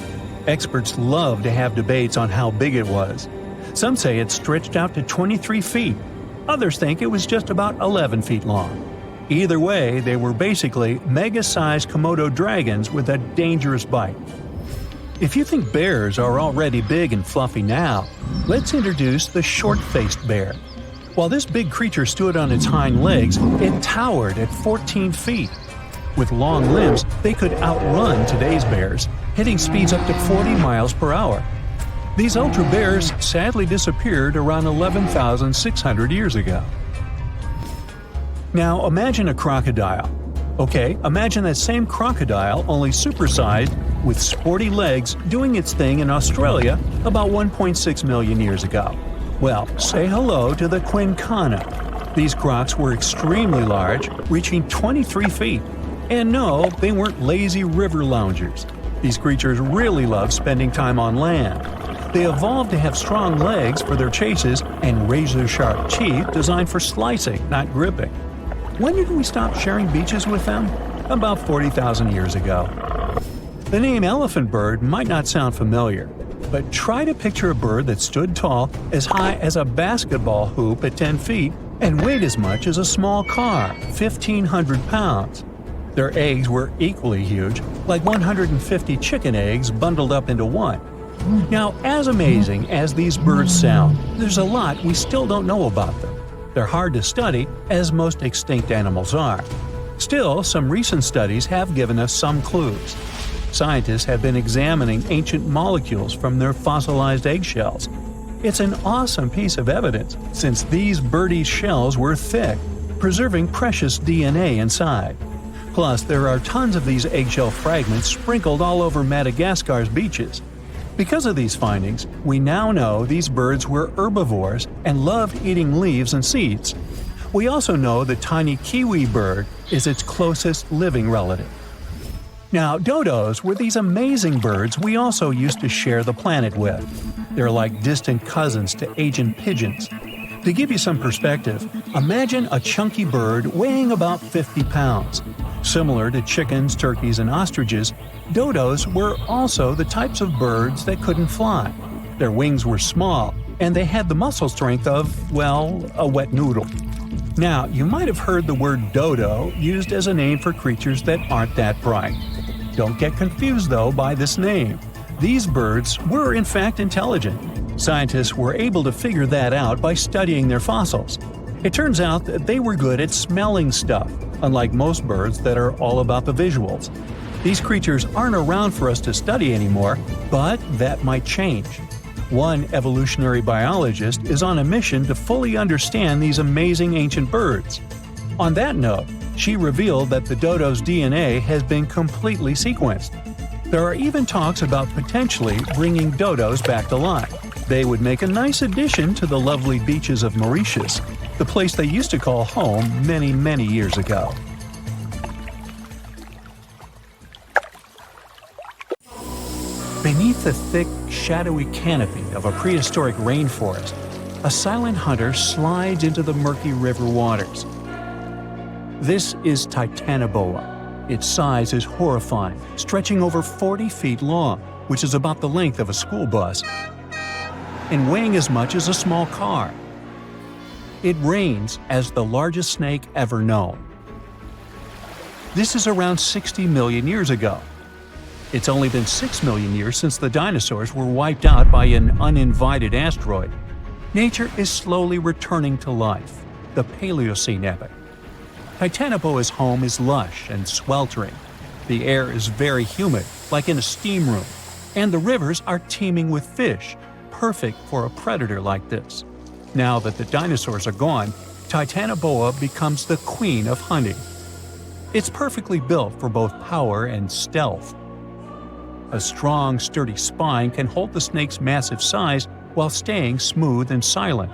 Experts love to have debates on how big it was. Some say it stretched out to 23 feet. Others think it was just about 11 feet long. Either way, they were basically mega-sized Komodo dragons with a dangerous bite. If you think bears are already big and fluffy now, let's introduce the short-faced bear. While this big creature stood on its hind legs, it towered at 14 feet. With long limbs, they could outrun today's bears, hitting speeds up to 40 miles per hour. These ultra bears sadly disappeared around 11,600 years ago. Now imagine a crocodile. Okay, imagine that same crocodile, only supersized, with sporty legs, doing its thing in Australia about 1.6 million years ago. Well, say hello to the quincana. These crocs were extremely large, reaching 23 feet. And no, they weren't lazy river loungers. These creatures really love spending time on land. They evolved to have strong legs for their chases and razor-sharp teeth designed for slicing, not gripping. When did we stop sharing beaches with them? About 40,000 years ago. The name elephant bird might not sound familiar, but try to picture a bird that stood tall, as high as a basketball hoop at 10 feet, and weighed as much as a small car, 1,500 pounds. Their eggs were equally huge, like 150 chicken eggs bundled up into one. Now, as amazing as these birds sound, there's a lot we still don't know about them. They're hard to study, as most extinct animals are. Still, some recent studies have given us some clues. Scientists have been examining ancient molecules from their fossilized eggshells. It's an awesome piece of evidence, since these birdie shells were thick, preserving precious DNA inside. Plus, there are tons of these eggshell fragments sprinkled all over Madagascar's beaches. Because of these findings, we now know these birds were herbivores and loved eating leaves and seeds. We also know the tiny kiwi bird is its closest living relative. Now, dodos were these amazing birds we also used to share the planet with. They're like distant cousins to Asian pigeons. To give you some perspective, imagine a chunky bird weighing about 50 pounds. Similar to chickens, turkeys, and ostriches, dodos were also the types of birds that couldn't fly. Their wings were small, and they had the muscle strength of, well, a wet noodle. Now, you might have heard the word dodo used as a name for creatures that aren't that bright. Don't get confused, though, by this name. These birds were in fact intelligent. Scientists were able to figure that out by studying their fossils. It turns out that they were good at smelling stuff, unlike most birds that are all about the visuals. These creatures aren't around for us to study anymore, but that might change. One evolutionary biologist is on a mission to fully understand these amazing ancient birds. On that note, she revealed that the dodo's DNA has been completely sequenced. There are even talks about potentially bringing dodos back to life. They would make a nice addition to the lovely beaches of Mauritius, the place they used to call home many, many years ago. Beneath the thick, shadowy canopy of a prehistoric rainforest, a silent hunter slides into the murky river waters. This is Titanoboa. Its size is horrifying, stretching over 40 feet long, which is about the length of a school bus, and weighing as much as a small car. It reigns as the largest snake ever known. This is around 60 million years ago. It's only been 6 million years since the dinosaurs were wiped out by an uninvited asteroid. Nature is slowly returning to life, the Paleocene epoch. Titanoboa's home is lush and sweltering. The air is very humid, like in a steam room, and the rivers are teeming with fish, perfect for a predator like this. Now that the dinosaurs are gone, Titanoboa becomes the queen of hunting. It's perfectly built for both power and stealth. A strong, sturdy spine can hold the snake's massive size while staying smooth and silent.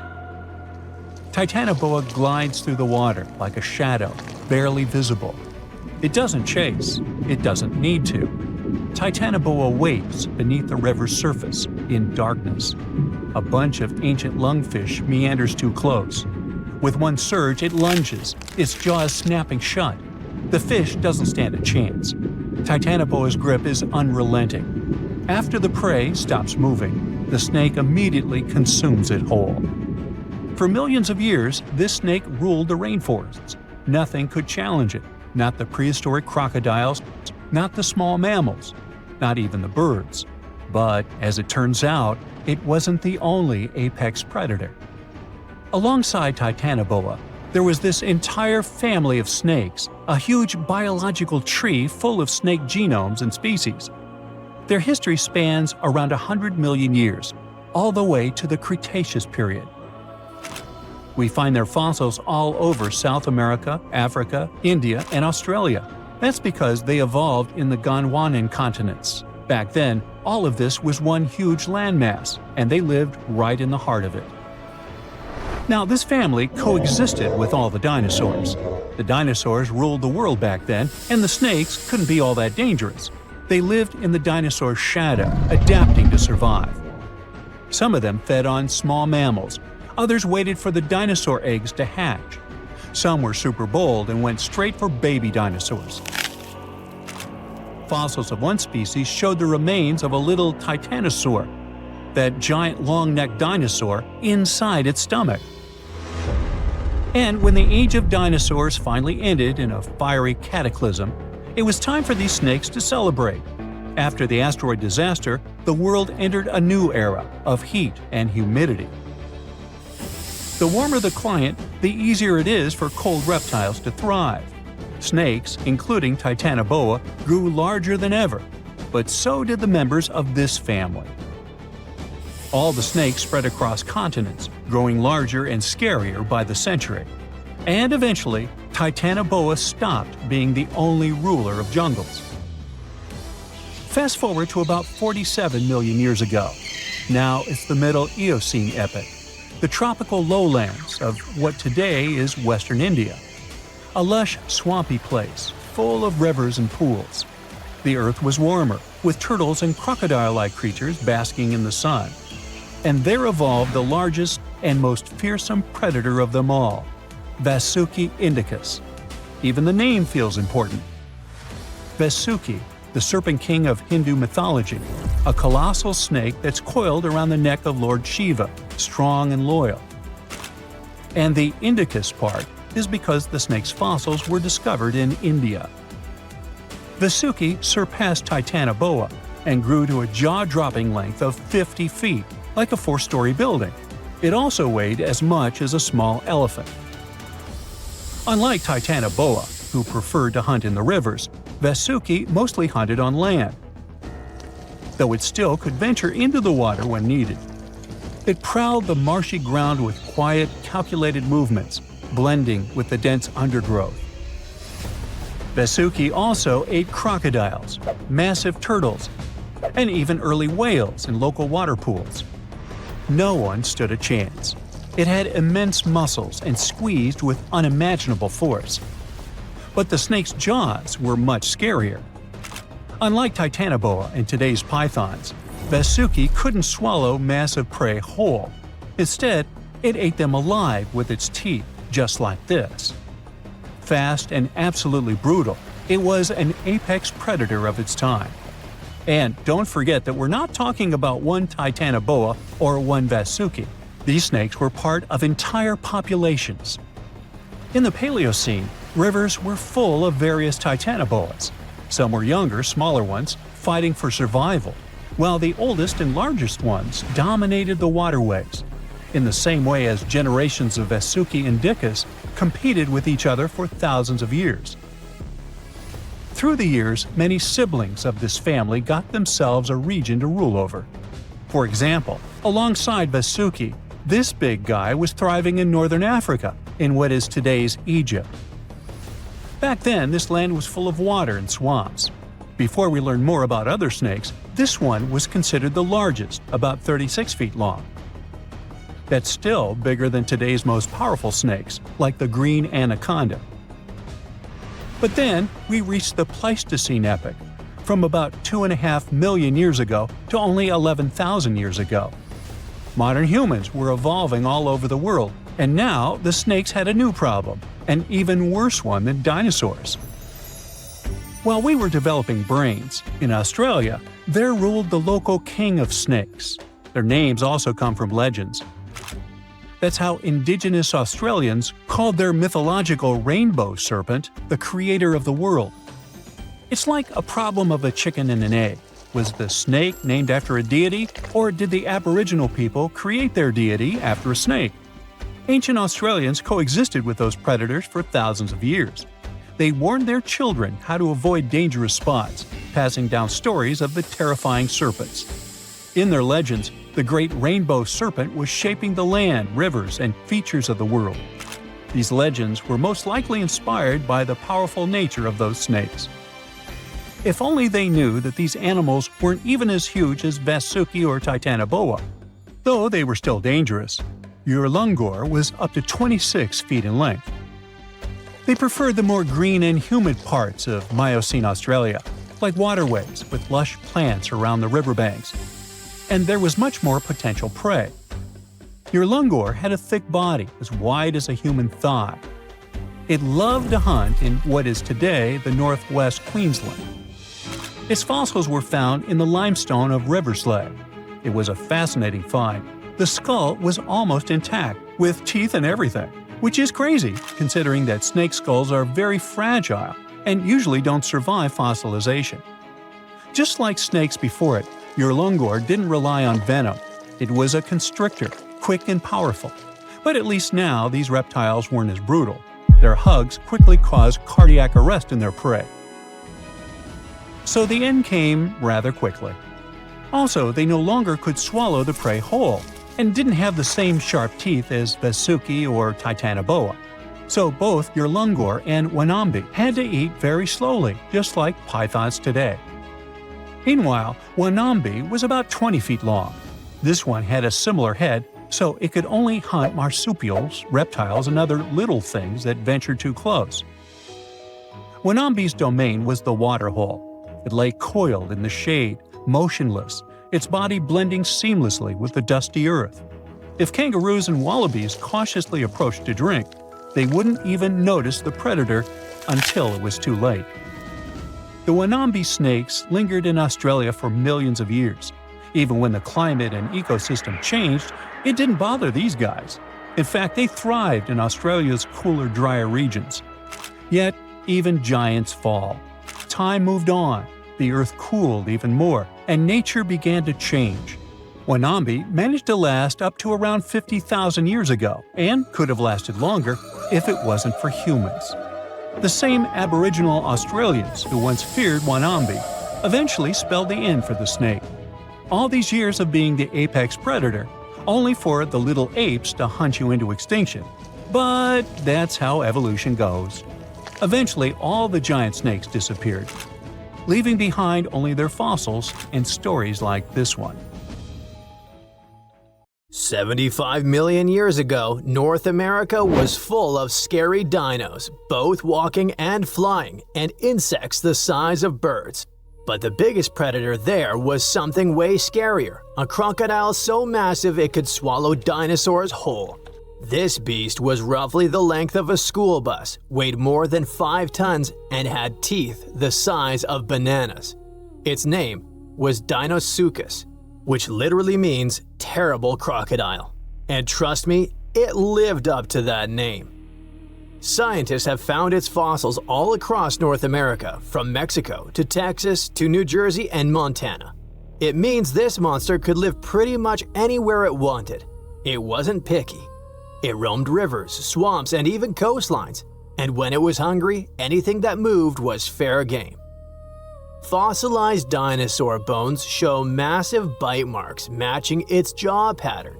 Titanoboa glides through the water like a shadow, barely visible. It doesn't chase. It doesn't need to. Titanoboa waits beneath the river's surface in darkness. A bunch of ancient lungfish meanders too close. With one surge, it lunges, its jaws snapping shut. The fish doesn't stand a chance. Titanoboa's grip is unrelenting. After the prey stops moving, the snake immediately consumes it whole. For millions of years, this snake ruled the rainforests. Nothing could challenge it, not the prehistoric crocodiles, not the small mammals, not even the birds. But, as it turns out, it wasn't the only apex predator. Alongside Titanoboa, there was this entire family of snakes, a huge biological tree full of snake genomes and species. Their history spans around 100 million years, all the way to the Cretaceous period. We find their fossils all over South America, Africa, India, and Australia. That's because they evolved in the Gondwanan continents. Back then, all of this was one huge landmass, and they lived right in the heart of it. Now, this family coexisted with all the dinosaurs. The dinosaurs ruled the world back then, and the snakes couldn't be all that dangerous. They lived in the dinosaur's shadow, adapting to survive. Some of them fed on small mammals. Others waited for the dinosaur eggs to hatch. Some were super bold and went straight for baby dinosaurs. Fossils of one species showed the remains of a little titanosaur, that giant long-necked dinosaur, inside its stomach. And when the age of dinosaurs finally ended in a fiery cataclysm, it was time for these snakes to celebrate. After the asteroid disaster, the world entered a new era of heat and humidity. The warmer the climate, the easier it is for cold reptiles to thrive. Snakes, including Titanoboa, grew larger than ever, but so did the members of this family. All the snakes spread across continents, growing larger and scarier by the century. And eventually, Titanoboa stopped being the only ruler of jungles. Fast forward to about 47 million years ago. Now it's the Middle Eocene epoch, the tropical lowlands of what today is western India. A lush, swampy place, full of rivers and pools. The earth was warmer, with turtles and crocodile-like creatures basking in the sun. And there evolved the largest and most fearsome predator of them all, Vasuki indicus. Even the name feels important. Vasuki, the serpent king of Hindu mythology, a colossal snake that's coiled around the neck of Lord Shiva, strong and loyal. And the indicus part is because the snake's fossils were discovered in India. Vasuki surpassed Titanoboa and grew to a jaw-dropping length of 50 feet, like a 4-story building. It also weighed as much as a small elephant. Unlike Titanoboa, who preferred to hunt in the rivers, Vasuki mostly hunted on land, though it still could venture into the water when needed. It prowled the marshy ground with quiet, calculated movements, blending with the dense undergrowth. Vasuki also ate crocodiles, massive turtles, and even early whales in local water pools. No one stood a chance. It had immense muscles and squeezed with unimaginable force. But the snake's jaws were much scarier. Unlike Titanoboa and today's pythons, Vasuki couldn't swallow massive prey whole. Instead, it ate them alive with its teeth, just like this. Fast and absolutely brutal, it was an apex predator of its time. And don't forget that we're not talking about one Titanoboa or one Vasuki. These snakes were part of entire populations. In the Paleocene, rivers were full of various Titanoboas. Some were younger, smaller ones, fighting for survival, while the oldest and largest ones dominated the waterways, in the same way as generations of Vasuki indicus competed with each other for thousands of years. Through the years, many siblings of this family got themselves a region to rule over. For example, alongside Vasuki, this big guy was thriving in northern Africa, in what is today's Egypt. Back then, this land was full of water and swamps. Before we learn more about other snakes, this one was considered the largest, about 36 feet long. That's still bigger than today's most powerful snakes, like the green anaconda. But then, we reached the Pleistocene epoch, from about 2.5 million years ago to only 11,000 years ago. Modern humans were evolving all over the world, and now the snakes had a new problem, an even worse one than dinosaurs. While we were developing brains, in Australia, there ruled the local king of snakes. Their names also come from legends. That's how indigenous Australians called their mythological rainbow serpent the creator of the world. It's like a problem of a chicken and an egg. Was the snake named after a deity, or did the Aboriginal people create their deity after a snake? Ancient Australians coexisted with those predators for thousands of years. They warned their children how to avoid dangerous spots, passing down stories of the terrifying serpents. In their legends, the great rainbow serpent was shaping the land, rivers, and features of the world. These legends were most likely inspired by the powerful nature of those snakes. If only they knew that these animals weren't even as huge as Vasuki or Titanoboa. Though they were still dangerous, Urlungor was up to 26 feet in length. They preferred the more green and humid parts of Miocene Australia, like waterways with lush plants around the riverbanks. And there was much more potential prey. Urlungor had a thick body as wide as a human thigh. It loved to hunt in what is today the northwest Queensland. Its fossils were found in the limestone of Riverslade. It was a fascinating find. The skull was almost intact, with teeth and everything, which is crazy considering that snake skulls are very fragile and usually don't survive fossilization. Just like snakes before it, Urlungor didn't rely on venom. It was a constrictor, quick and powerful. But at least now these reptiles weren't as brutal. Their hugs quickly caused cardiac arrest in their prey. So the end came rather quickly. Also, they no longer could swallow the prey whole, and didn't have the same sharp teeth as Vasuki or Titanoboa. So both Urlungor and Wanambi had to eat very slowly, just like pythons today. Meanwhile, Wanambi was about 20 feet long. This one had a similar head, so it could only hunt marsupials, reptiles, and other little things that ventured too close. Wanambi's domain was the waterhole. It lay coiled in the shade, motionless, its body blending seamlessly with the dusty earth. If kangaroos and wallabies cautiously approached to drink, they wouldn't even notice the predator until it was too late. The Wanambi snakes lingered in Australia for millions of years. Even when the climate and ecosystem changed, it didn't bother these guys. In fact, they thrived in Australia's cooler, drier regions. Yet, even giants fall. Time moved on, the earth cooled even more, and nature began to change. Wanambi managed to last up to around 50,000 years ago, and could have lasted longer if it wasn't for humans. The same Aboriginal Australians who once feared Wanambi eventually spelled the end for the snake. All these years of being the apex predator, only for the little apes to hunt you into extinction. But that's how evolution goes. Eventually, all the giant snakes disappeared, leaving behind only their fossils and stories like this one. 75 million years ago, North America was full of scary dinos, both walking and flying, and insects the size of birds. But the biggest predator there was something way scarier, a crocodile so massive it could swallow dinosaurs whole. This beast was roughly the length of a school bus, weighed more than 5 tons, and had teeth the size of bananas. Its name was Deinosuchus, which literally means terrible crocodile. And trust me, it lived up to that name. Scientists have found its fossils all across North America, from Mexico to Texas to New Jersey and Montana. It means this monster could live pretty much anywhere it wanted. It wasn't picky. It roamed rivers, swamps, and even coastlines. And when it was hungry, anything that moved was fair game. Fossilized dinosaur bones show massive bite marks matching its jaw pattern.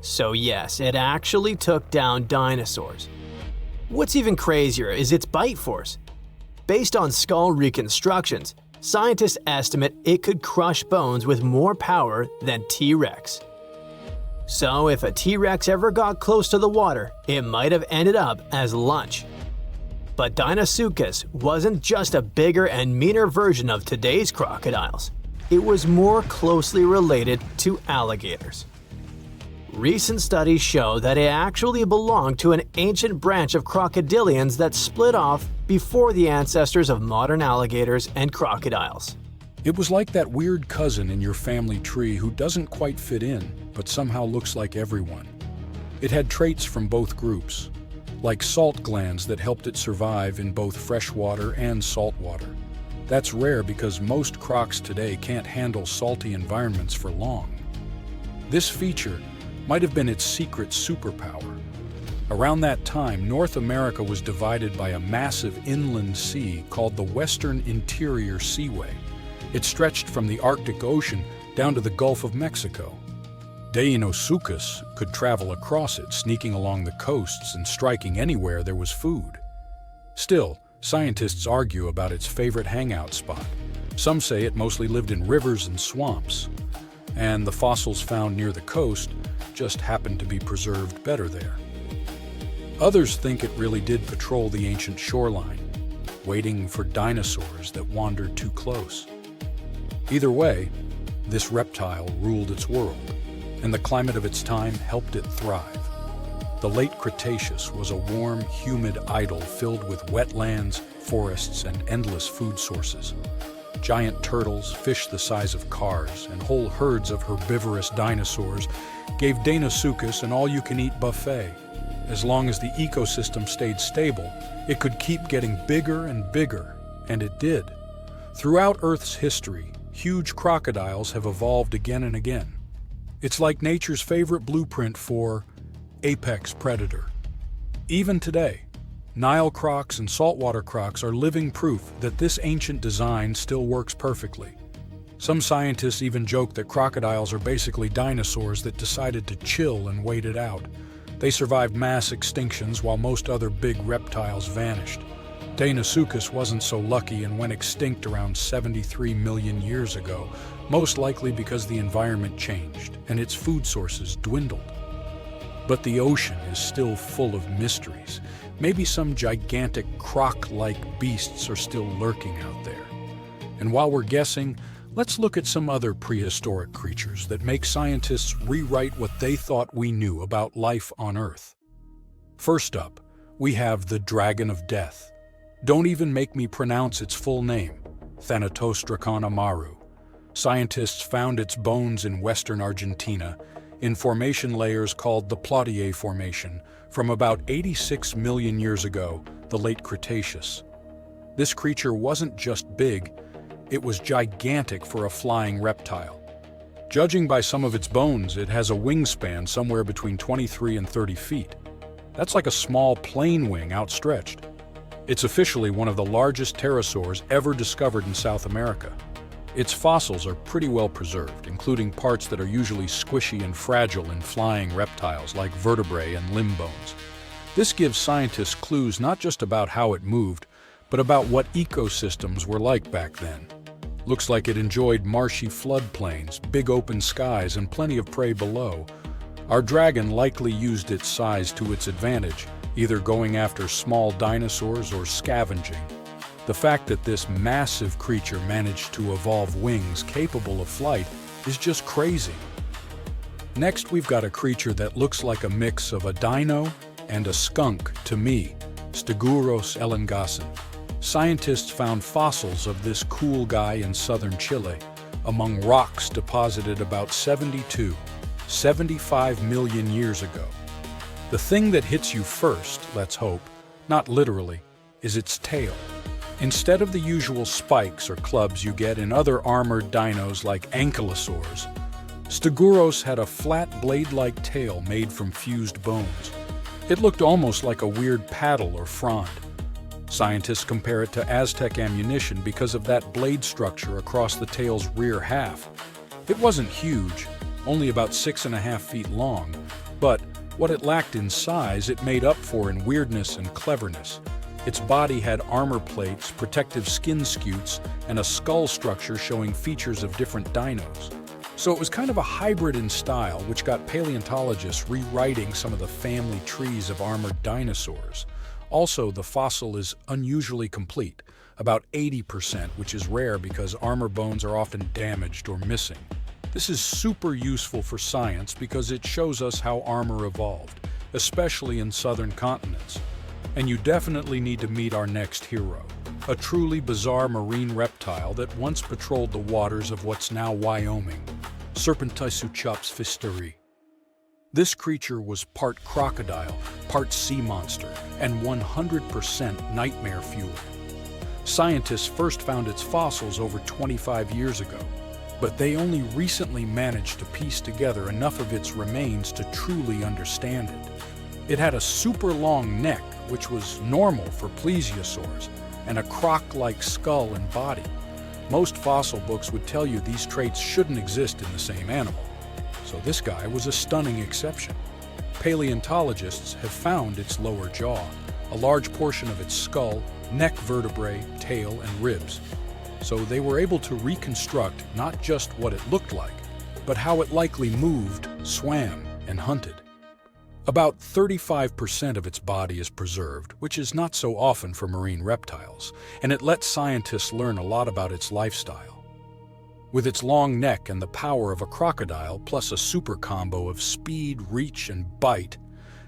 So yes, it actually took down dinosaurs. What's even crazier is its bite force. Based on skull reconstructions, scientists estimate it could crush bones with more power than T-Rex. So if a T-Rex ever got close to the water, it might have ended up as lunch. But Deinosuchus wasn't just a bigger and meaner version of today's crocodiles. It was more closely related to alligators. Recent studies show that it actually belonged to an ancient branch of crocodilians that split off before the ancestors of modern alligators and crocodiles. It was like that weird cousin in your family tree who doesn't quite fit in, but somehow looks like everyone. It had traits from both groups, like salt glands that helped it survive in both freshwater and saltwater. That's rare because most crocs today can't handle salty environments for long. This feature might have been its secret superpower. Around that time, North America was divided by a massive inland sea called the Western Interior Seaway. It stretched from the Arctic Ocean down to the Gulf of Mexico. Deinosuchus could travel across it, sneaking along the coasts and striking anywhere there was food. Still, scientists argue about its favorite hangout spot. Some say it mostly lived in rivers and swamps, and the fossils found near the coast just happened to be preserved better there. Others think it really did patrol the ancient shoreline, waiting for dinosaurs that wandered too close. Either way, this reptile ruled its world, and the climate of its time helped it thrive. The late Cretaceous was a warm, humid idyll filled with wetlands, forests, and endless food sources. Giant turtles, fish the size of cars, and whole herds of herbivorous dinosaurs gave Deinosuchus an all-you-can-eat buffet. As long as the ecosystem stayed stable, it could keep getting bigger and bigger, and it did. Throughout Earth's history, huge crocodiles have evolved again and again. It's like nature's favorite blueprint for apex predator. Even today, Nile crocs and saltwater crocs are living proof that this ancient design still works perfectly. Some scientists even joke that crocodiles are basically dinosaurs that decided to chill and wait it out. They survived mass extinctions while most other big reptiles vanished. Deinosuchus wasn't so lucky and went extinct around 73 million years ago, most likely because the environment changed and its food sources dwindled. But the ocean is still full of mysteries. Maybe some gigantic croc-like beasts are still lurking out there. And while we're guessing, let's look at some other prehistoric creatures that make scientists rewrite what they thought we knew about life on Earth. First up, we have the Dragon of Death. Don't even make me pronounce its full name, Thanatosdracon amaru. Scientists found its bones in western Argentina, in formation layers called the Plautier Formation, from about 86 million years ago, the late Cretaceous. This creature wasn't just big, it was gigantic for a flying reptile. Judging by some of its bones, it has a wingspan somewhere between 23 and 30 feet. That's like a small plane wing outstretched. It's officially one of the largest pterosaurs ever discovered in South America. Its fossils are pretty well preserved, including parts that are usually squishy and fragile in flying reptiles like vertebrae and limb bones. This gives scientists clues not just about how it moved, but about what ecosystems were like back then. Looks like it enjoyed marshy floodplains, big open skies, and plenty of prey below. Our dragon likely used its size to its advantage, either going after small dinosaurs or scavenging. The fact that this massive creature managed to evolve wings capable of flight is just crazy. Next, we've got a creature that looks like a mix of a dino and a skunk to me, Stegosaurus elengasin. Scientists found fossils of this cool guy in southern Chile, among rocks deposited about 75 million years ago. The thing that hits you first, let's hope, not literally, is its tail. Instead of the usual spikes or clubs you get in other armored dinos like ankylosaurs, Stegosaurus had a flat blade-like tail made from fused bones. It looked almost like a weird paddle or frond. Scientists compare it to Aztec ammunition because of that blade structure across the tail's rear half. It wasn't huge, only about 6.5 feet long, but what it lacked in size it made up for in weirdness and cleverness. Its body had armor plates, protective skin scutes, and a skull structure showing features of different dinos. So it was kind of a hybrid in style, which got paleontologists rewriting some of the family trees of armored dinosaurs. Also, the fossil is unusually complete, about 80%, which is rare because armor bones are often damaged or missing. This is super useful for science because it shows us how armor evolved, especially in southern continents. And you definitely need to meet our next hero, a truly bizarre marine reptile that once patrolled the waters of what's now Wyoming, Serpentes fisteri. This creature was part crocodile, part sea monster, and 100% nightmare fuel. Scientists first found its fossils over 25 years ago, but they only recently managed to piece together enough of its remains to truly understand it. It had a super long neck, which was normal for plesiosaurs, and a croc-like skull and body. Most fossil books would tell you these traits shouldn't exist in the same animal, so this guy was a stunning exception. Paleontologists have found its lower jaw, a large portion of its skull, neck vertebrae, tail, and ribs. So they were able to reconstruct not just what it looked like, but how it likely moved, swam, and hunted. About 35% of its body is preserved, which is not so often for marine reptiles, and it lets scientists learn a lot about its lifestyle. With its long neck and the power of a crocodile, plus a super combo of speed, reach, and bite,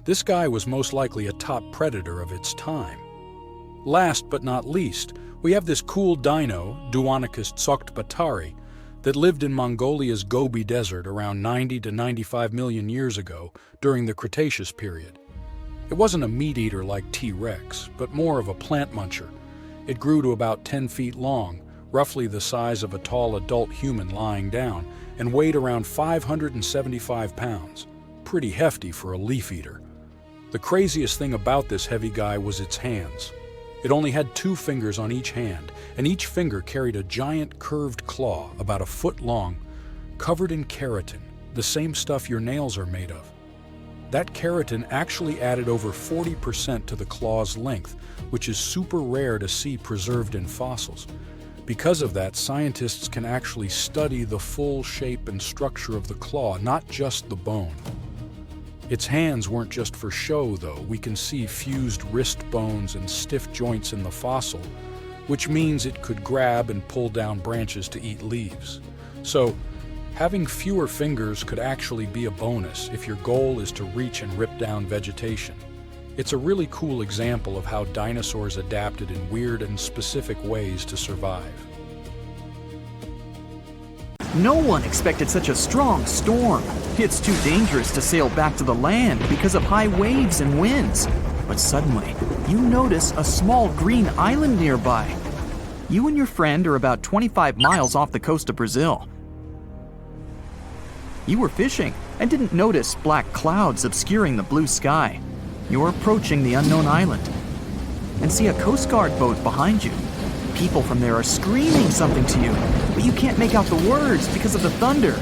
this guy was most likely a top predator of its time. Last but not least, we have this cool dino, Duonicus tsokhtbatari, that lived in Mongolia's Gobi Desert around 90 to 95 million years ago during the Cretaceous period. It wasn't a meat-eater like T-Rex, but more of a plant muncher. It grew to about 10 feet long, roughly the size of a tall adult human lying down, and weighed around 575 pounds. Pretty hefty for a leaf-eater. The craziest thing about this heavy guy was its hands. It only had 2 fingers on each hand, and each finger carried a giant curved claw about a foot long, covered in keratin, the same stuff your nails are made of. That keratin actually added over 40% to the claw's length, which is super rare to see preserved in fossils. Because of that, scientists can actually study the full shape and structure of the claw, not just the bone. Its hands weren't just for show, though. We can see fused wrist bones and stiff joints in the fossil, which means it could grab and pull down branches to eat leaves. So, having fewer fingers could actually be a bonus if your goal is to reach and rip down vegetation. It's a really cool example of how dinosaurs adapted in weird and specific ways to survive. No one expected such a strong storm. It's too dangerous to sail back to the land because of high waves and winds. But suddenly, you notice a small green island nearby. You and your friend are about 25 miles off the coast of Brazil. You were fishing and didn't notice black clouds obscuring the blue sky. You're approaching the unknown island and see a Coast Guard boat behind you. People from there are screaming something to you, but you can't make out the words because of the thunder.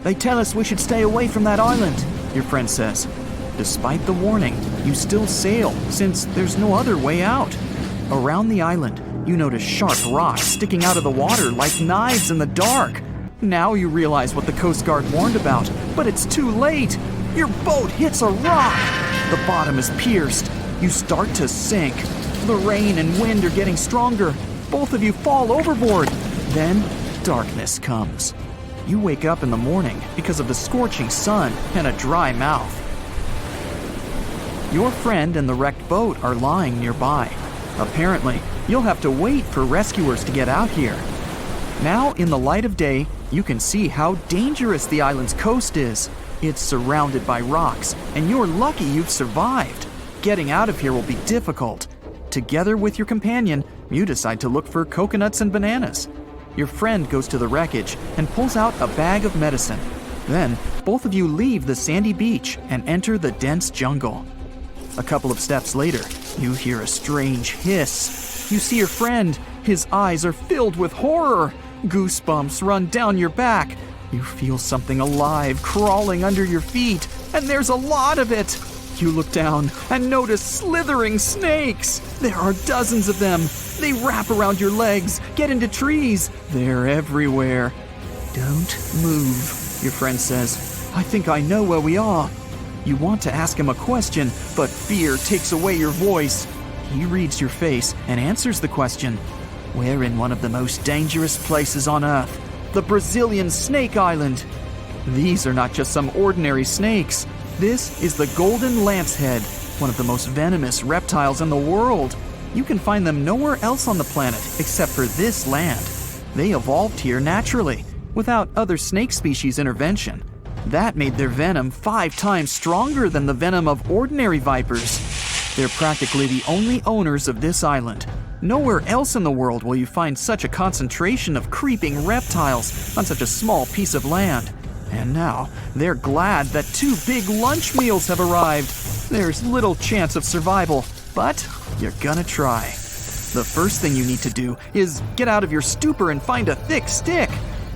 They tell us we should stay away from that island, your friend says. Despite the warning, you still sail since there's no other way out. Around the island, you notice sharp rocks sticking out of the water like knives in the dark. Now you realize what the Coast Guard warned about, but it's too late. Your boat hits a rock. The bottom is pierced. You start to sink. The rain and wind are getting stronger. Both of you fall overboard. Then, darkness comes. You wake up in the morning because of the scorching sun and a dry mouth. Your friend and the wrecked boat are lying nearby. Apparently, you'll have to wait for rescuers to get out here. Now, in the light of day, you can see how dangerous the island's coast is. It's surrounded by rocks, and you're lucky you've survived. Getting out of here will be difficult. Together with your companion, you decide to look for coconuts and bananas. Your friend goes to the wreckage and pulls out a bag of medicine. Then, both of you leave the sandy beach and enter the dense jungle. A couple of steps later, you hear a strange hiss. You see your friend. His eyes are filled with horror. Goosebumps run down your back. You feel something alive crawling under your feet, and there's a lot of it. You look down and notice slithering snakes. There are dozens of them. They wrap around your legs, get into trees. They're everywhere. Don't move, your friend says. I think I know where we are. You want to ask him a question, but fear takes away your voice. He reads your face and answers the question. We're in one of the most dangerous places on Earth, the Brazilian Snake Island. These are not just some ordinary snakes. This is the golden lancehead, one of the most venomous reptiles in the world. You can find them nowhere else on the planet except for this land. They evolved here naturally, without other snake species intervention. That made their venom 5 times stronger than the venom of ordinary vipers. They're practically the only owners of this island. Nowhere else in the world will you find such a concentration of creeping reptiles on such a small piece of land. And now, they're glad that 2 big lunch meals have arrived. There's little chance of survival, but you're gonna try. The first thing you need to do is get out of your stupor and find a thick stick.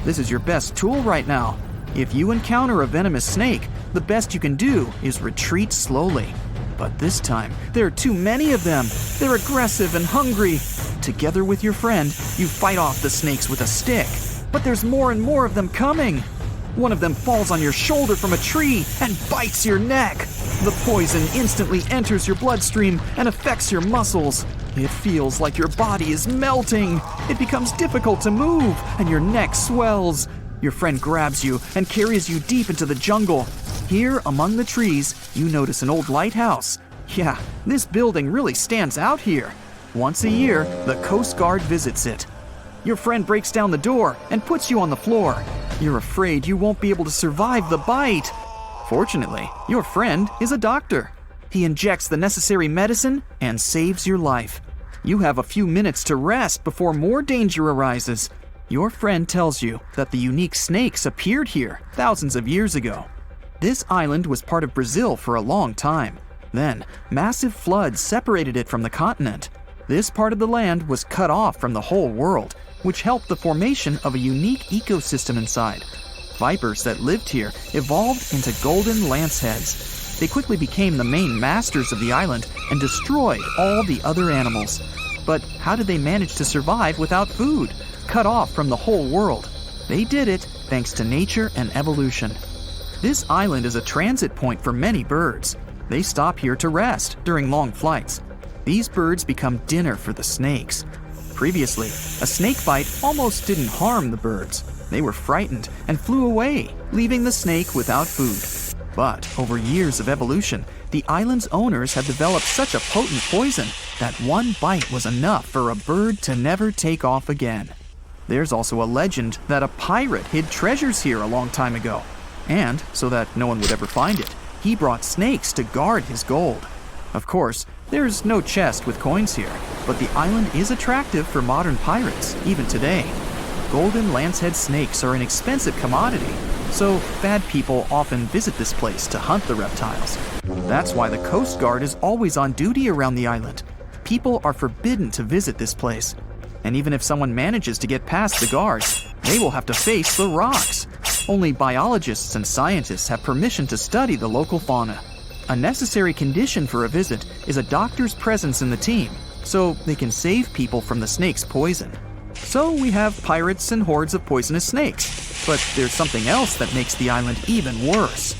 This is your best tool right now. If you encounter a venomous snake, the best you can do is retreat slowly. But this time, there are too many of them. They're aggressive and hungry. Together with your friend, you fight off the snakes with a stick. But there's more and more of them coming. One of them falls on your shoulder from a tree and bites your neck. The poison instantly enters your bloodstream and affects your muscles. It feels like your body is melting. It becomes difficult to move, and your neck swells. Your friend grabs you and carries you deep into the jungle. Here, among the trees, you notice an old lighthouse. Yeah, this building really stands out here. Once a year, the Coast Guard visits it. Your friend breaks down the door and puts you on the floor. You're afraid you won't be able to survive the bite. Fortunately, your friend is a doctor. He injects the necessary medicine and saves your life. You have a few minutes to rest before more danger arises. Your friend tells you that the unique snakes appeared here thousands of years ago. This island was part of Brazil for a long time. Then, massive floods separated it from the continent. This part of the land was cut off from the whole world, which helped the formation of a unique ecosystem inside. Vipers that lived here evolved into golden lanceheads. They quickly became the main masters of the island and destroyed all the other animals. But how did they manage to survive without food, cut off from the whole world? They did it thanks to nature and evolution. This island is a transit point for many birds. They stop here to rest during long flights. These birds become dinner for the snakes. Previously, a snake bite almost didn't harm the birds. They were frightened and flew away, leaving the snake without food. But over years of evolution, the island's owners have developed such a potent poison that one bite was enough for a bird to never take off again. There's also a legend that a pirate hid treasures here a long time ago. And, so that no one would ever find it, he brought snakes to guard his gold. Of course, there's no chest with coins here, but the island is attractive for modern pirates, even today. Golden lancehead snakes are an expensive commodity, so bad people often visit this place to hunt the reptiles. That's why the Coast Guard is always on duty around the island. People are forbidden to visit this place. And even if someone manages to get past the guards, they will have to face the rocks. Only biologists and scientists have permission to study the local fauna. A necessary condition for a visit is a doctor's presence in the team, so they can save people from the snake's poison. So we have pirates and hordes of poisonous snakes, but there's something else that makes the island even worse.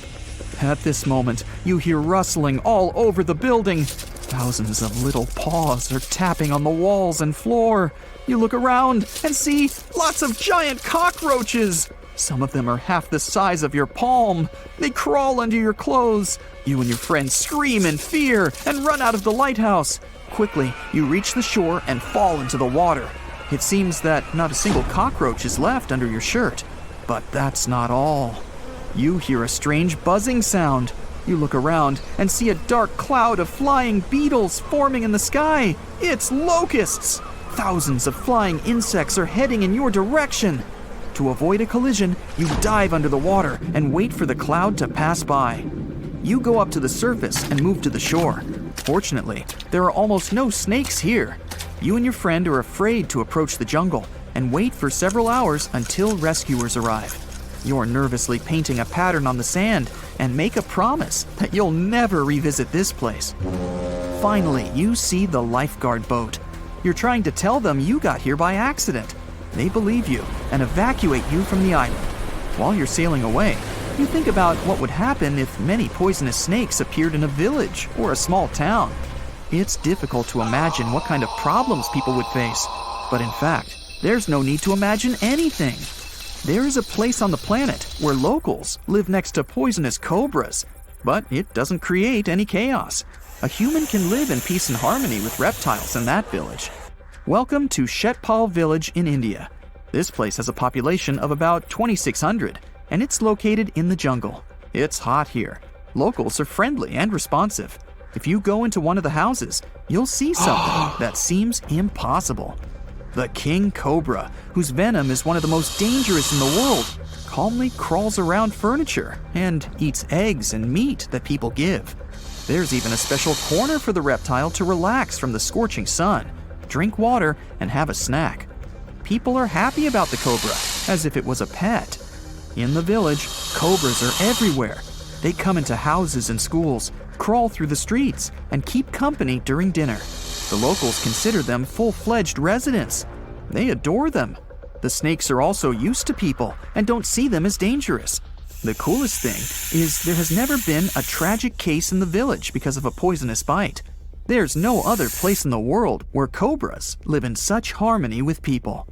At this moment, you hear rustling all over the building. Thousands of little paws are tapping on the walls and floor. You look around and see lots of giant cockroaches. Some of them are half the size of your palm. They crawl under your clothes. You and your friends scream in fear and run out of the lighthouse. Quickly, you reach the shore and fall into the water. It seems that not a single cockroach is left under your shirt. But that's not all. You hear a strange buzzing sound. You look around and see a dark cloud of flying beetles forming in the sky. It's locusts! Thousands of flying insects are heading in your direction. To avoid a collision, you dive under the water and wait for the cloud to pass by. You go up to the surface and move to the shore. Fortunately, there are almost no snakes here. You and your friend are afraid to approach the jungle and wait for several hours until rescuers arrive. You're nervously painting a pattern on the sand and make a promise that you'll never revisit this place. Finally, you see the lifeguard boat. You're trying to tell them you got here by accident. They believe you and evacuate you from the island. While you're sailing away, you think about what would happen if many poisonous snakes appeared in a village or a small town. It's difficult to imagine what kind of problems people would face. But in fact, there's no need to imagine anything. There is a place on the planet where locals live next to poisonous cobras, but it doesn't create any chaos. A human can live in peace and harmony with reptiles in that village. Welcome to Shetpal village in India. This place has a population of about 2,600, and it's located in the jungle. It's hot here. Locals are friendly and responsive. If you go into one of the houses, you'll see something that seems impossible. The king cobra, whose venom is one of the most dangerous in the world, calmly crawls around furniture and eats eggs and meat that people give. There's even a special corner for the reptile to relax from the scorching sun, drink water, and have a snack. People are happy about the cobra, as if it was a pet. In the village, cobras are everywhere. They come into houses and schools, crawl through the streets, and keep company during dinner. The locals consider them full-fledged residents. They adore them. The snakes are also used to people and don't see them as dangerous. The coolest thing is there has never been a tragic case in the village because of a poisonous bite. There's no other place in the world where cobras live in such harmony with people.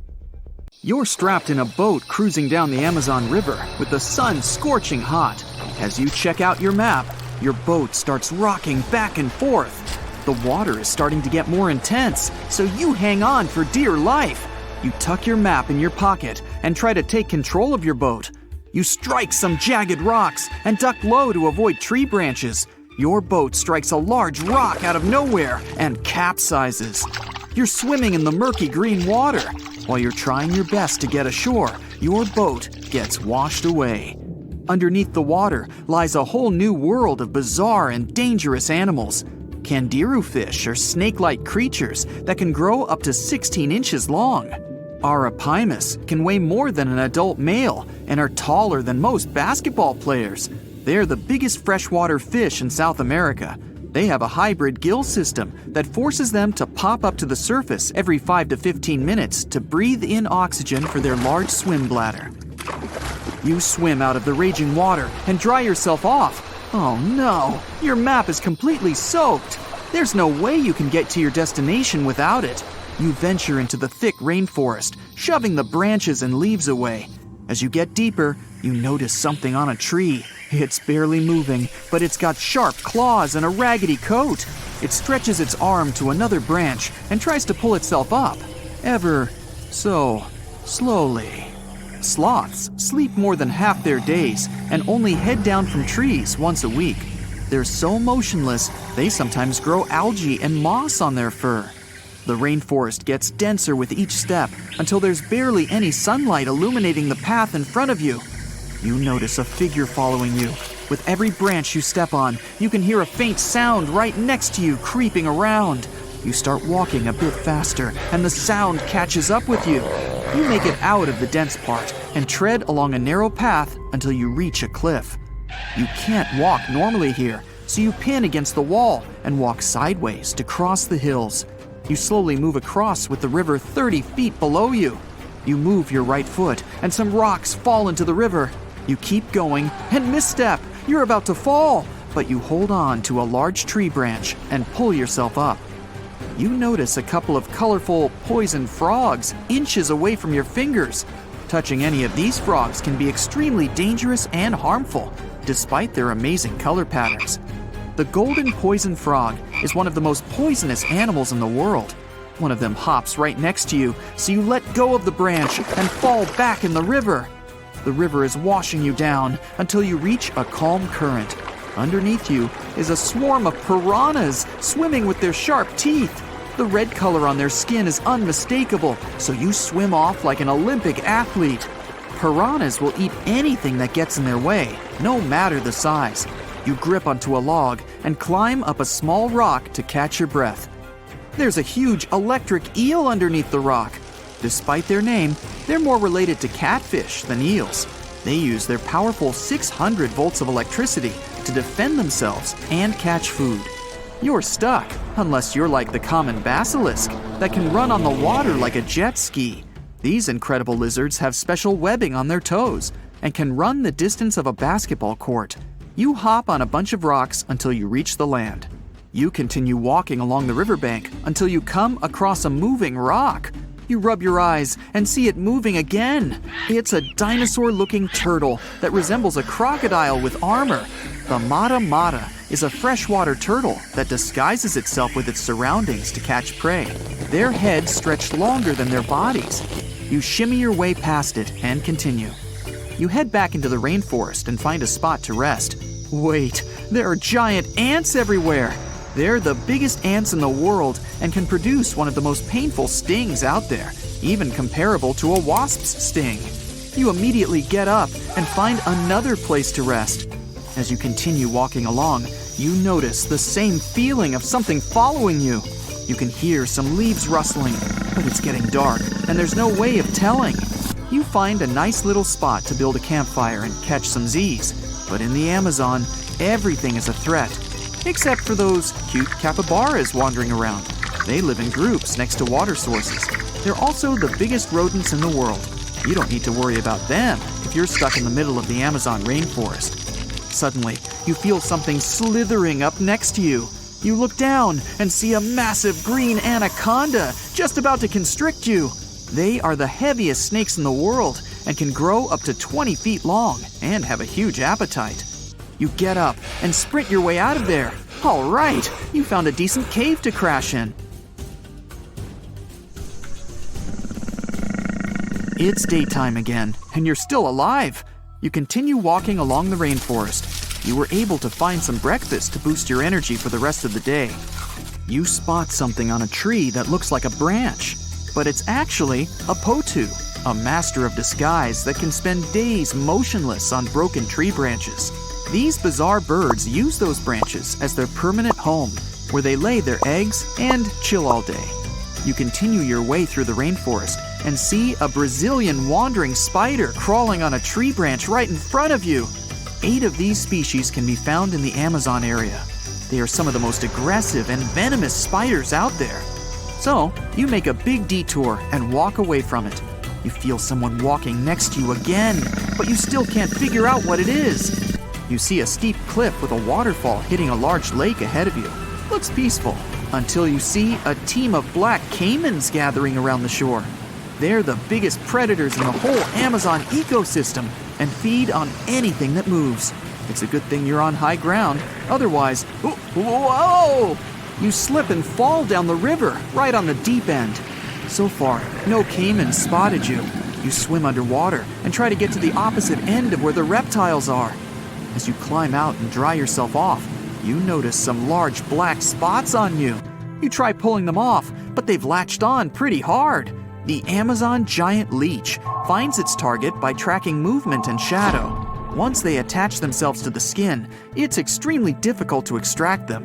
You're strapped in a boat cruising down the Amazon River with the sun scorching hot. As you check out your map, your boat starts rocking back and forth. The water is starting to get more intense, so you hang on for dear life. You tuck your map in your pocket and try to take control of your boat. You strike some jagged rocks and duck low to avoid tree branches. Your boat strikes a large rock out of nowhere and capsizes. You're swimming in the murky green water. While you're trying your best to get ashore, your boat gets washed away. Underneath the water lies a whole new world of bizarre and dangerous animals. Kangaroo fish are snake-like creatures that can grow up to 16 inches long. Arapimus can weigh more than an adult male and are taller than most basketball players. They're the biggest freshwater fish in South America. They have a hybrid gill system that forces them to pop up to the surface every 5 to 15 minutes to breathe in oxygen for their large swim bladder. You swim out of the raging water and dry yourself off. Oh no, your map is completely soaked. There's no way you can get to your destination without it. You venture into the thick rainforest, shoving the branches and leaves away. As you get deeper, you notice something on a tree. It's barely moving, but it's got sharp claws and a raggedy coat. It stretches its arm to another branch and tries to pull itself up, ever so slowly. Sloths sleep more than half their days and only head down from trees once a week. They're so motionless, they sometimes grow algae and moss on their fur. The rainforest gets denser with each step until there's barely any sunlight illuminating the path in front of you. You notice a figure following you. With every branch you step on, you can hear a faint sound right next to you creeping around. You start walking a bit faster, and the sound catches up with you. You make it out of the dense part and tread along a narrow path until you reach a cliff. You can't walk normally here, so you pin against the wall and walk sideways to cross the hills. You slowly move across with the river 30 feet below you. You move your right foot, and some rocks fall into the river. You keep going and misstep. You're about to fall, but you hold on to a large tree branch and pull yourself up. You notice a couple of colorful, poison frogs inches away from your fingers. Touching any of these frogs can be extremely dangerous and harmful, despite their amazing color patterns. The golden poison frog is one of the most poisonous animals in the world. One of them hops right next to you, so you let go of the branch and fall back in the river. The river is washing you down until you reach a calm current. Underneath you is a swarm of piranhas swimming with their sharp teeth. The red color on their skin is unmistakable, so you swim off like an Olympic athlete. Piranhas will eat anything that gets in their way, no matter the size. You grip onto a log and climb up a small rock to catch your breath. There's a huge electric eel underneath the rock. Despite their name, they're more related to catfish than eels. They use their powerful 600 volts of electricity to defend themselves and catch food. You're stuck, unless you're like the common basilisk that can run on the water like a jet ski. These incredible lizards have special webbing on their toes and can run the distance of a basketball court. You hop on a bunch of rocks until you reach the land. You continue walking along the riverbank until you come across a moving rock. You rub your eyes and see it moving again. It's a dinosaur-looking turtle that resembles a crocodile with armor. The mata is a freshwater turtle that disguises itself with its surroundings to catch prey. Their heads stretch longer than their bodies. You shimmy your way past it and continue. You head back into the rainforest and find a spot to rest. Wait, there are giant ants everywhere. They're the biggest ants in the world and can produce one of the most painful stings out there, even comparable to a wasp's sting. You immediately get up and find another place to rest. As you continue walking along, you notice the same feeling of something following you. You can hear some leaves rustling, but it's getting dark and there's no way of telling. You find a nice little spot to build a campfire and catch some Z's. But in the Amazon, everything is a threat, except for those cute capybaras wandering around. They live in groups next to water sources. They're also the biggest rodents in the world. You don't need to worry about them if you're stuck in the middle of the Amazon rainforest. Suddenly, you feel something slithering up next to you. You look down and see a massive green anaconda just about to constrict you. They are the heaviest snakes in the world and can grow up to 20 feet long and have a huge appetite. You get up and sprint your way out of there. All right, you found a decent cave to crash in. It's daytime again, and you're still alive. You continue walking along the rainforest. You were able to find some breakfast to boost your energy for the rest of the day. You spot something on a tree that looks like a branch, but it's actually a potu, a master of disguise that can spend days motionless on broken tree branches. These bizarre birds use those branches as their permanent home, where they lay their eggs and chill all day. You continue your way through the rainforest and see a Brazilian wandering spider crawling on a tree branch right in front of you. 8 of these species can be found in the Amazon area. They are some of the most aggressive and venomous spiders out there. So, you make a big detour and walk away from it. You feel someone walking next to you again, but you still can't figure out what it is. You see a steep cliff with a waterfall hitting a large lake ahead of you. Looks peaceful, until you see a team of black caimans gathering around the shore. They're the biggest predators in the whole Amazon ecosystem and feed on anything that moves. It's a good thing you're on high ground, otherwise, whoa! You slip and fall down the river, right on the deep end. So far, no caimans spotted you. You swim underwater and try to get to the opposite end of where the reptiles are. As you climb out and dry yourself off, you notice some large black spots on you. You try pulling them off, but they've latched on pretty hard. The Amazon giant leech finds its target by tracking movement and shadow. Once they attach themselves to the skin, it's extremely difficult to extract them.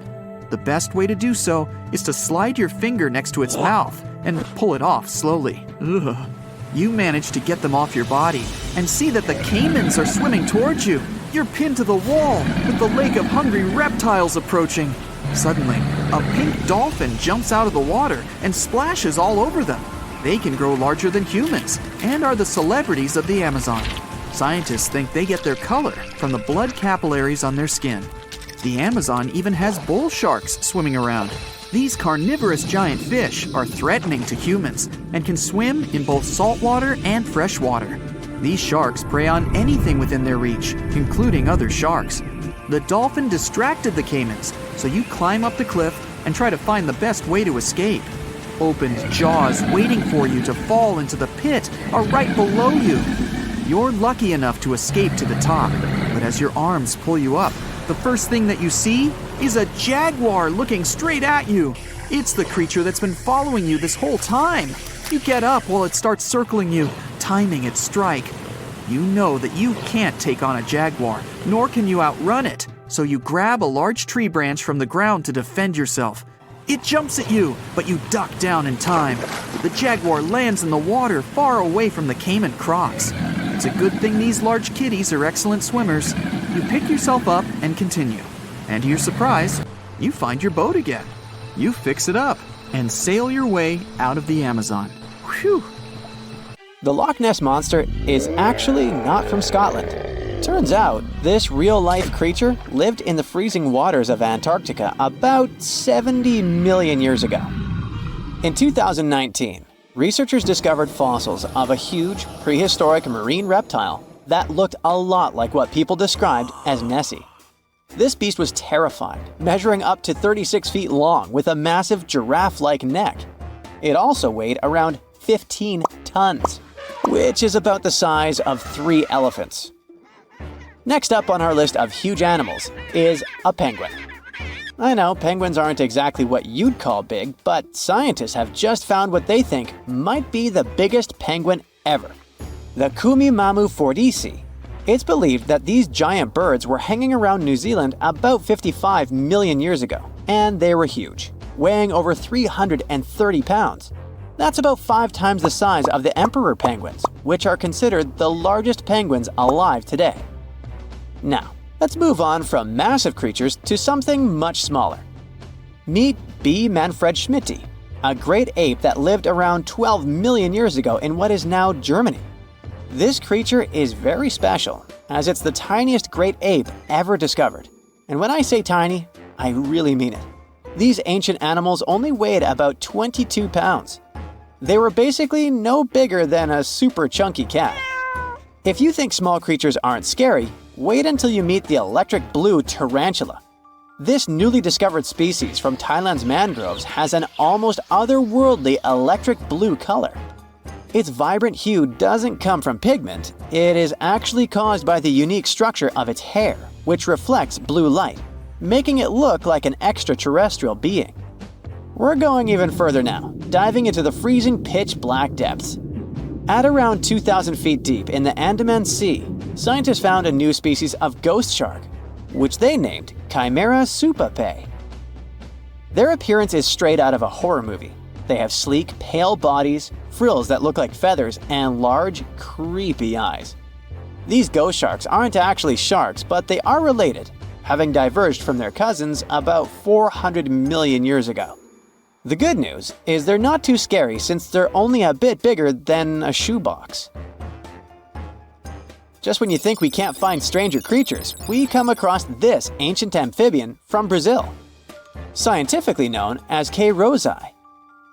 The best way to do so is to slide your finger next to its mouth and pull it off slowly. Ugh. You manage to get them off your body and see that the caimans are swimming towards you. You're pinned to the wall with the lake of hungry reptiles approaching. Suddenly, a pink dolphin jumps out of the water and splashes all over them. They can grow larger than humans and are the celebrities of the Amazon. Scientists think they get their color from the blood capillaries on their skin. The Amazon even has bull sharks swimming around. These carnivorous giant fish are threatening to humans and can swim in both saltwater and freshwater. These sharks prey on anything within their reach, including other sharks. The dolphin distracted the caimans, so you climb up the cliff and try to find the best way to escape. Opened jaws waiting for you to fall into the pit are right below you. You're lucky enough to escape to the top, but as your arms pull you up, the first thing that you see is a jaguar looking straight at you. It's the creature that's been following you this whole time. You get up while it starts circling you, timing its strike. You know that you can't take on a jaguar, nor can you outrun it, so you grab a large tree branch from the ground to defend yourself. It jumps at you, but you duck down in time. The jaguar lands in the water far away from the caiman crocs. It's a good thing these large kitties are excellent swimmers. You pick yourself up and continue. And to your surprise, you find your boat again. You fix it up and sail your way out of the Amazon. Whew! The Loch Ness Monster is actually not from Scotland. Turns out, this real-life creature lived in the freezing waters of Antarctica about 70 million years ago. In 2019, researchers discovered fossils of a huge, prehistoric marine reptile that looked a lot like what people described as Nessie. This beast was terrifying, measuring up to 36 feet long with a massive giraffe-like neck. It also weighed around 15 tons, which is about the size of 3 elephants. Next up on our list of huge animals is a penguin. I know penguins aren't exactly what you'd call big, but scientists have just found what they think might be the biggest penguin ever, the Kumimamu fordyce. It's believed that these giant birds were hanging around New Zealand about 55 million years ago, and they were huge, weighing over 330 pounds. That's about 5 times the size of the emperor penguins, which are considered the largest penguins alive today. Now, let's move on from massive creatures to something much smaller. Meet B. manfredschmidti, a great ape that lived around 12 million years ago in what is now Germany. This creature is very special, as it's the tiniest great ape ever discovered. And when I say tiny, I really mean it. These ancient animals only weighed about 22 pounds. They were basically no bigger than a super chunky cat. If you think small creatures aren't scary, wait until you meet the electric blue tarantula. This newly discovered species from Thailand's mangroves has an almost otherworldly electric blue color. Its vibrant hue doesn't come from pigment, it is actually caused by the unique structure of its hair, which reflects blue light, making it look like an extraterrestrial being. We're going even further now, diving into the freezing pitch-black depths. At around 2,000 feet deep in the Andaman Sea, scientists found a new species of ghost shark, which they named Chimera supape. Their appearance is straight out of a horror movie. They have sleek, pale bodies, frills that look like feathers, and large, creepy eyes. These ghost sharks aren't actually sharks, but they are related, having diverged from their cousins about 400 million years ago. The good news is they're not too scary since they're only a bit bigger than a shoebox. Just when you think we can't find stranger creatures, we come across this ancient amphibian from Brazil. Scientifically known as K. rosei.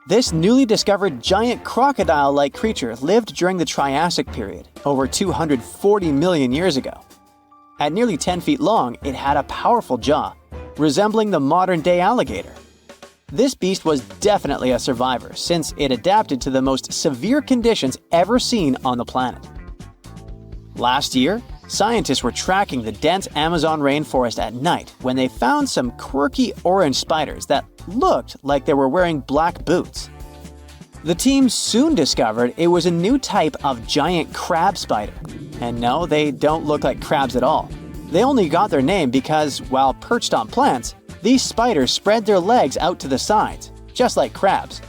This newly discovered giant crocodile-like creature lived during the Triassic period, over 240 million years ago. At nearly 10 feet long, it had a powerful jaw, resembling the modern-day alligator. This beast was definitely a survivor since it adapted to the most severe conditions ever seen on the planet. Last year, scientists were tracking the dense Amazon rainforest at night when they found some quirky orange spiders that looked like they were wearing black boots. The team soon discovered it was a new type of giant crab spider. And no, they don't look like crabs at all. They only got their name because, while perched on plants, these spiders spread their legs out to the sides, just like crabs.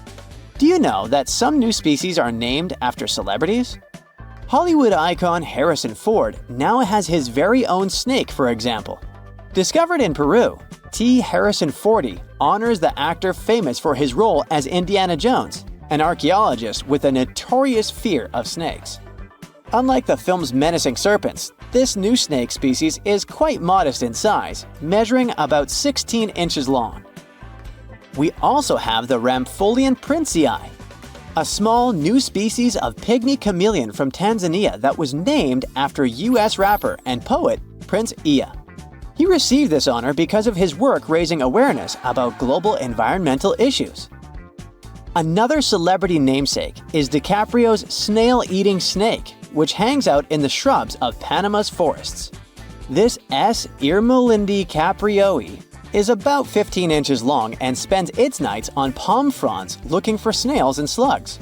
Do you know that some new species are named after celebrities? Hollywood icon Harrison Ford now has his very own snake, for example. Discovered in Peru, T. Harrison Fordy honors the actor famous for his role as Indiana Jones, an archaeologist with a notorious fear of snakes. Unlike the film's menacing serpents, this new snake species is quite modest in size, measuring about 16 inches long. We also have the Rampholion princei, a small new species of pygmy chameleon from Tanzania that was named after US rapper and poet Prince Iya. He received this honor because of his work raising awareness about global environmental issues. Another celebrity namesake is DiCaprio's snail-eating snake, which hangs out in the shrubs of Panama's forests. This S. Irmelindi caprioi is about 15 inches long and spends its nights on palm fronds looking for snails and slugs.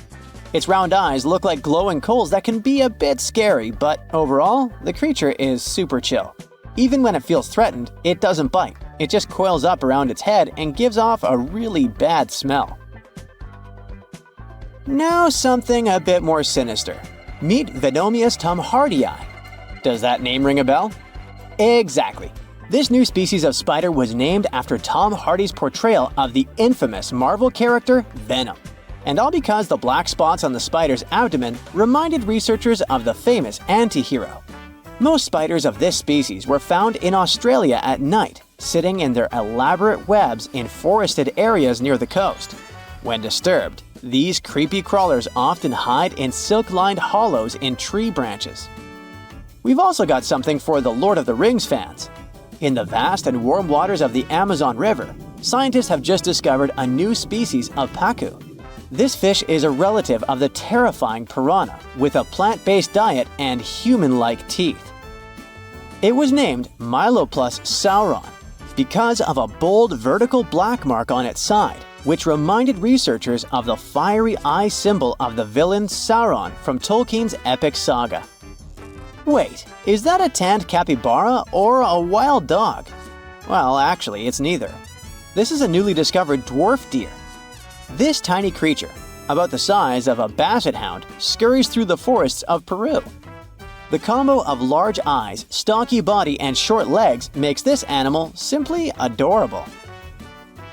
Its round eyes look like glowing coals that can be a bit scary, but overall, the creature is super chill. Even when it feels threatened, it doesn't bite. It just coils up around its head and gives off a really bad smell. Now something a bit more sinister. Meet Venomius tomhardii. Does that name ring a bell? Exactly. This new species of spider was named after Tom Hardy's portrayal of the infamous Marvel character Venom. And all because the black spots on the spider's abdomen reminded researchers of the famous anti-hero. Most spiders of this species were found in Australia at night, sitting in their elaborate webs in forested areas near the coast. When disturbed, these creepy crawlers often hide in silk-lined hollows in tree branches. We've also got something for the Lord of the Rings fans. In the vast and warm waters of the Amazon River, scientists have just discovered a new species of pacu. This fish is a relative of the terrifying piranha, with a plant-based diet and human-like teeth. It was named Myloplus sauron, because of a bold vertical black mark on its side, which reminded researchers of the fiery eye symbol of the villain Sauron from Tolkien's epic saga. Wait, is that a tanned capybara or a wild dog? Well, actually, it's neither. This is a newly discovered dwarf deer. This tiny creature, about the size of a basset hound, scurries through the forests of Peru. The combo of large eyes, stocky body, and short legs makes this animal simply adorable.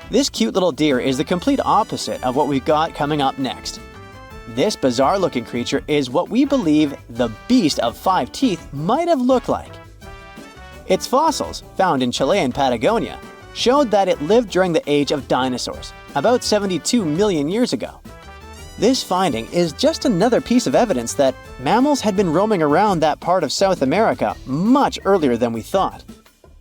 This cute little deer is the complete opposite of what we've got coming up next. This bizarre-looking creature is what we believe the beast of 5 teeth might have looked like. Its fossils, found in Chilean Patagonia, showed that it lived during the age of dinosaurs, about 72 million years ago. This finding is just another piece of evidence that mammals had been roaming around that part of South America much earlier than we thought.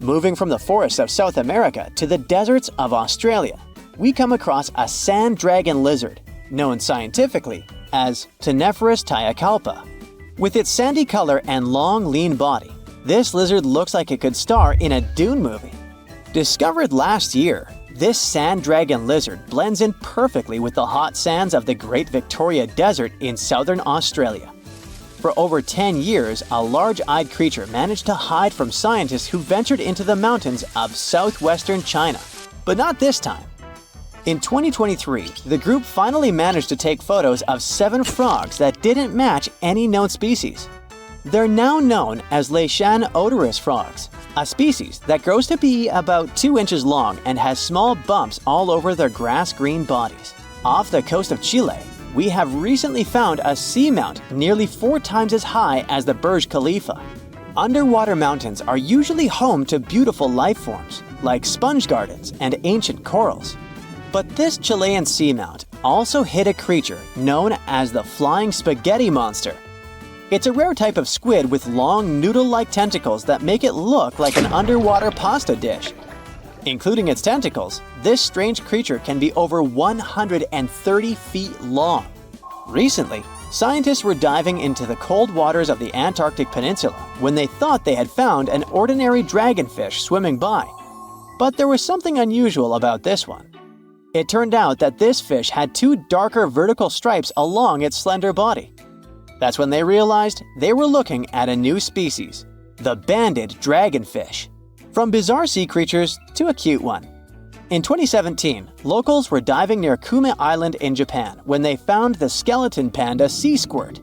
Moving from the forests of South America to the deserts of Australia, we come across a sand dragon lizard, known scientifically as Cteniferus tayacalpa. With its sandy color and long, lean body, this lizard looks like it could star in a Dune movie. Discovered last year, this sand dragon lizard blends in perfectly with the hot sands of the Great Victoria Desert in southern Australia. For over 10 years, a large-eyed creature managed to hide from scientists who ventured into the mountains of southwestern China. But not this time. In 2023, the group finally managed to take photos of 7 frogs that didn't match any known species. They're now known as Leishan odorous frogs, a species that grows to be about 2 inches long and has small bumps all over their grass-green bodies. Off the coast of Chile, we have recently found a seamount nearly 4 times as high as the Burj Khalifa. Underwater mountains are usually home to beautiful life forms, like sponge gardens and ancient corals. But this Chilean seamount also hid a creature known as the flying spaghetti monster. It's a rare type of squid with long noodle-like tentacles that make it look like an underwater pasta dish. Including its tentacles, this strange creature can be over 130 feet long. Recently, scientists were diving into the cold waters of the Antarctic Peninsula when they thought they had found an ordinary dragonfish swimming by. But there was something unusual about this one. It turned out that this fish had 2 darker vertical stripes along its slender body. That's when they realized they were looking at a new species, the banded dragonfish. From bizarre sea creatures to a cute one. In 2017, locals were diving near Kume Island in Japan when they found the skeleton panda sea squirt.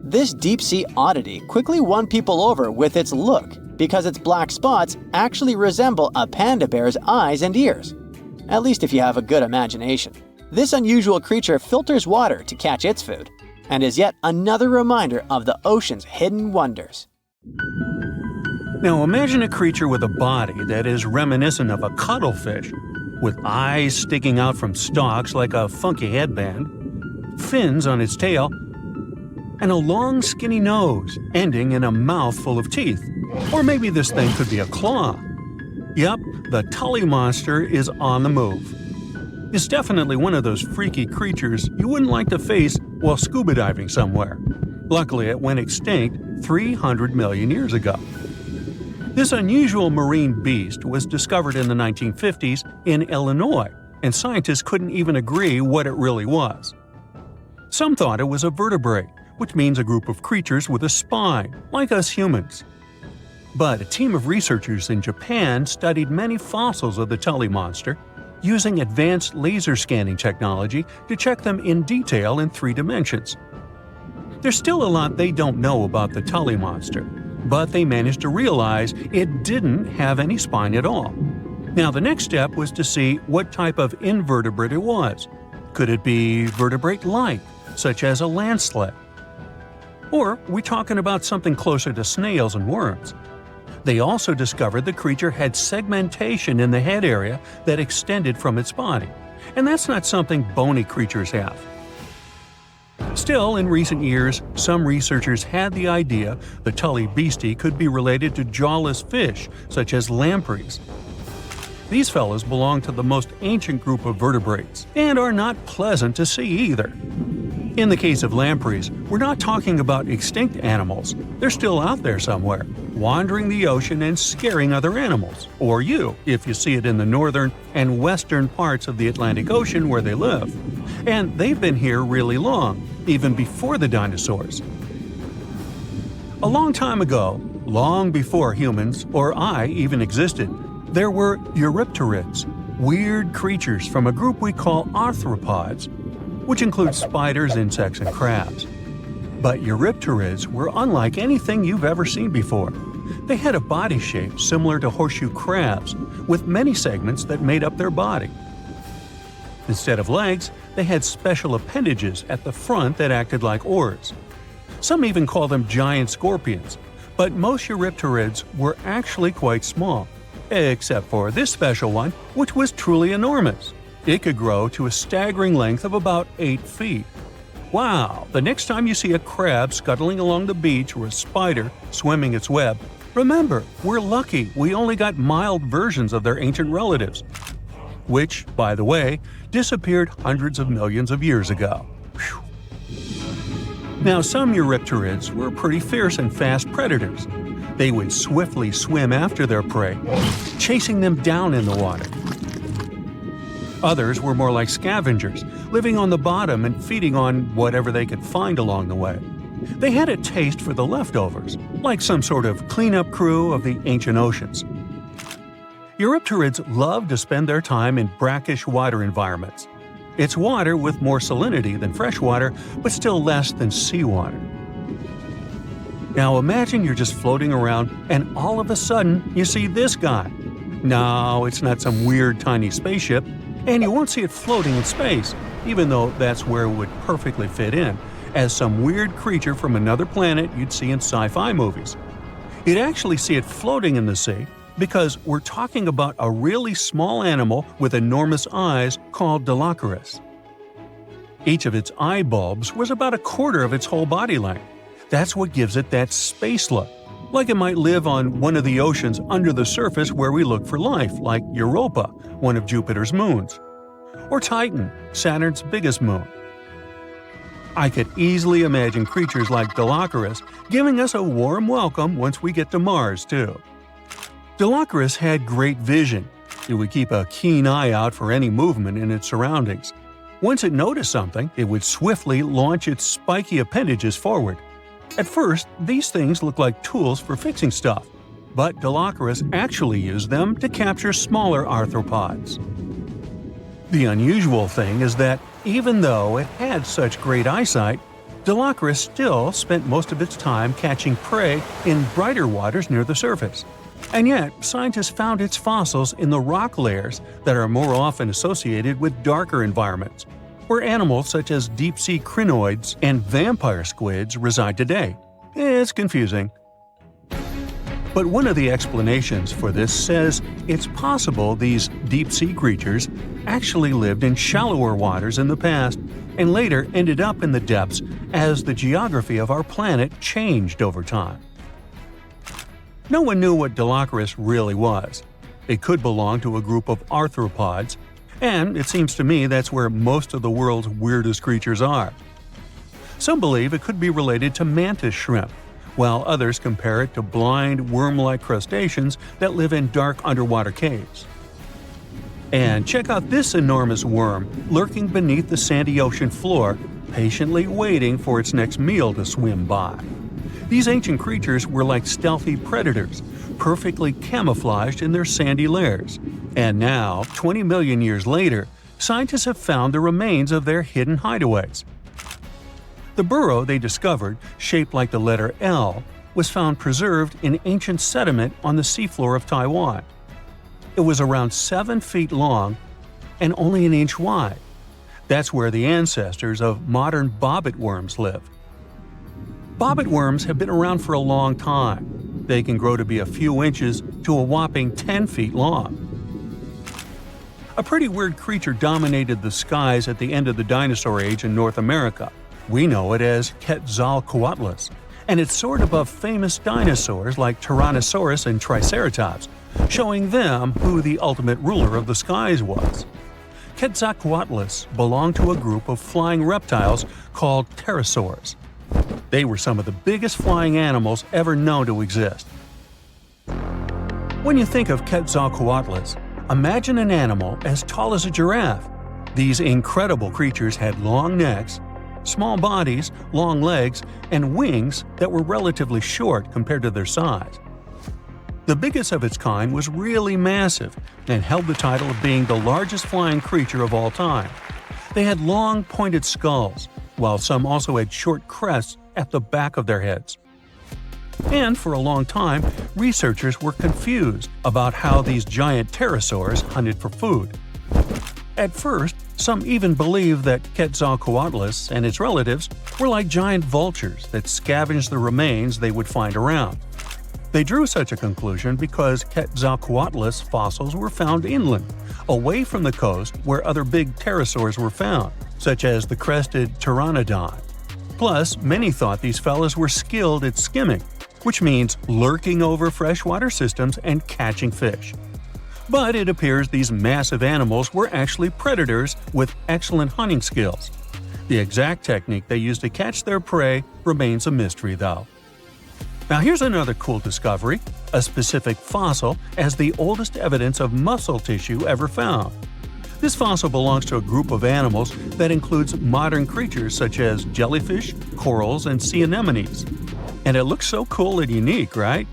This deep-sea oddity quickly won people over with its look because its black spots actually resemble a panda bear's eyes and ears. At least if you have a good imagination. This unusual creature filters water to catch its food, and is yet another reminder of the ocean's hidden wonders. Now imagine a creature with a body that is reminiscent of a cuttlefish, with eyes sticking out from stalks like a funky headband, fins on its tail, and a long skinny nose ending in a mouth full of teeth. Or maybe this thing could be a claw. Yep, the Tully monster is on the move. It's definitely one of those freaky creatures you wouldn't like to face while scuba diving somewhere. Luckily, it went extinct 300 million years ago. This unusual marine beast was discovered in the 1950s in Illinois, and scientists couldn't even agree what it really was. Some thought it was a vertebrate, which means a group of creatures with a spine, like us humans. But a team of researchers in Japan studied many fossils of the Tully monster, using advanced laser scanning technology to check them in detail in 3 dimensions. There's still a lot they don't know about the Tully monster, but they managed to realize it didn't have any spine at all. Now the next step was to see what type of invertebrate it was. Could it be vertebrate-like, such as a land sled? Or are we talking about something closer to snails and worms? They also discovered the creature had segmentation in the head area that extended from its body, and that's not something bony creatures have. Still, in recent years, some researchers had the idea the Tully beastie could be related to jawless fish, such as lampreys. These fellows belong to the most ancient group of vertebrates, and are not pleasant to see either. In the case of lampreys, we're not talking about extinct animals. They're still out there somewhere, wandering the ocean and scaring other animals, or you, if you see it in the northern and western parts of the Atlantic Ocean where they live. And they've been here really long, even before the dinosaurs. A long time ago, long before humans or I even existed, there were eurypterids, weird creatures from a group we call arthropods, which includes spiders, insects, and crabs. But eurypterids were unlike anything you've ever seen before. They had a body shape similar to horseshoe crabs, with many segments that made up their body. Instead of legs, they had special appendages at the front that acted like oars. Some even call them giant scorpions, but most eurypterids were actually quite small, except for this special one, which was truly enormous. It could grow to a staggering length of about 8 feet. Wow! The next time you see a crab scuttling along the beach or a spider swimming its web, remember, we're lucky we only got mild versions of their ancient relatives, which, by the way, disappeared hundreds of millions of years ago. Whew. Now, some eurypterids were pretty fierce and fast predators. They would swiftly swim after their prey, chasing them down in the water. Others were more like scavengers, living on the bottom and feeding on whatever they could find along the way. They had a taste for the leftovers, like some sort of cleanup crew of the ancient oceans. Eurypterids loved to spend their time in brackish water environments. It's water with more salinity than fresh water, but still less than seawater. Now imagine you're just floating around and all of a sudden you see this guy. No, it's not some weird tiny spaceship, and you won't see it floating in space, even though that's where it would perfectly fit in, as some weird creature from another planet you'd see in sci-fi movies. You'd actually see it floating in the sea because we're talking about a really small animal with enormous eyes called Dilophosaurus. Each of its eye bulbs was about a quarter of its whole body length. That's what gives it that space look, like it might live on one of the oceans under the surface where we look for life, like Europa, one of Jupiter's moons, or Titan, Saturn's biggest moon. I could easily imagine creatures like Dilophosaurus giving us a warm welcome once we get to Mars, too. Dilophosaurus had great vision. It would keep a keen eye out for any movement in its surroundings. Once it noticed something, it would swiftly launch its spiky appendages forward. At first, these things looked like tools for fixing stuff, but Dilophosaurus actually used them to capture smaller arthropods. The unusual thing is that even though it had such great eyesight, Dilophosaurus still spent most of its time catching prey in brighter waters near the surface. And yet, scientists found its fossils in the rock layers that are more often associated with darker environments, where animals such as deep-sea crinoids and vampire squids reside today. It's confusing. But one of the explanations for this says it's possible these deep-sea creatures actually lived in shallower waters in the past and later ended up in the depths as the geography of our planet changed over time. No one knew what Dilophosaurus really was. It could belong to a group of arthropods, and it seems to me that's where most of the world's weirdest creatures are. Some believe it could be related to mantis shrimp, while others compare it to blind, worm-like crustaceans that live in dark underwater caves. And check out this enormous worm lurking beneath the sandy ocean floor, patiently waiting for its next meal to swim by. These ancient creatures were like stealthy predators, perfectly camouflaged in their sandy lairs. And now, 20 million years later, scientists have found the remains of their hidden hideaways. The burrow they discovered, shaped like the letter L, was found preserved in ancient sediment on the seafloor of Taiwan. It was around 7 feet long and only an inch wide. That's where the ancestors of modern bobbit worms lived. Bobbit worms have been around for a long time. They can grow to be a few inches to a whopping 10 feet long. A pretty weird creature dominated the skies at the end of the dinosaur age in North America. We know it as Quetzalcoatlus, and it soared above famous dinosaurs like Tyrannosaurus and Triceratops, showing them who the ultimate ruler of the skies was. Quetzalcoatlus belonged to a group of flying reptiles called pterosaurs. They were some of the biggest flying animals ever known to exist. When you think of Quetzalcoatlus, imagine an animal as tall as a giraffe. These incredible creatures had long necks, small bodies, long legs, and wings that were relatively short compared to their size. The biggest of its kind was really massive and held the title of being the largest flying creature of all time. They had long, pointed skulls, while some also had short crests at the back of their heads. And for a long time, researchers were confused about how these giant pterosaurs hunted for food. At first, some even believed that Quetzalcoatlus and its relatives were like giant vultures that scavenged the remains they would find around. They drew such a conclusion because Quetzalcoatlus fossils were found inland, away from the coast where other big pterosaurs were found, such as the crested pteranodon. Plus, many thought these fellas were skilled at skimming, which means lurking over freshwater systems and catching fish. But it appears these massive animals were actually predators with excellent hunting skills. The exact technique they used to catch their prey remains a mystery, though. Now here's another cool discovery, a specific fossil as the oldest evidence of muscle tissue ever found. This fossil belongs to a group of animals that includes modern creatures such as jellyfish, corals, and sea anemones. And it looks so cool and unique, right?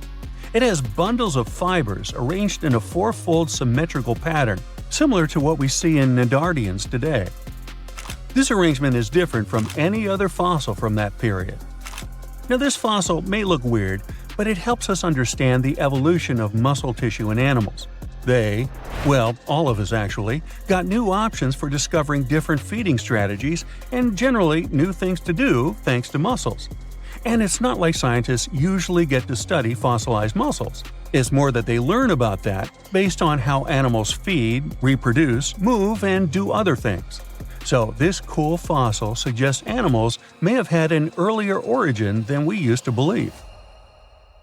It has bundles of fibers arranged in a four-fold symmetrical pattern, similar to what we see in Nedardians today. This arrangement is different from any other fossil from that period. Now, this fossil may look weird, but it helps us understand the evolution of muscle tissue in animals. They, well, all of us actually, got new options for discovering different feeding strategies and generally new things to do thanks to muscles. And it's not like scientists usually get to study fossilized muscles. It's more that they learn about that based on how animals feed, reproduce, move, and do other things. So this cool fossil suggests animals may have had an earlier origin than we used to believe.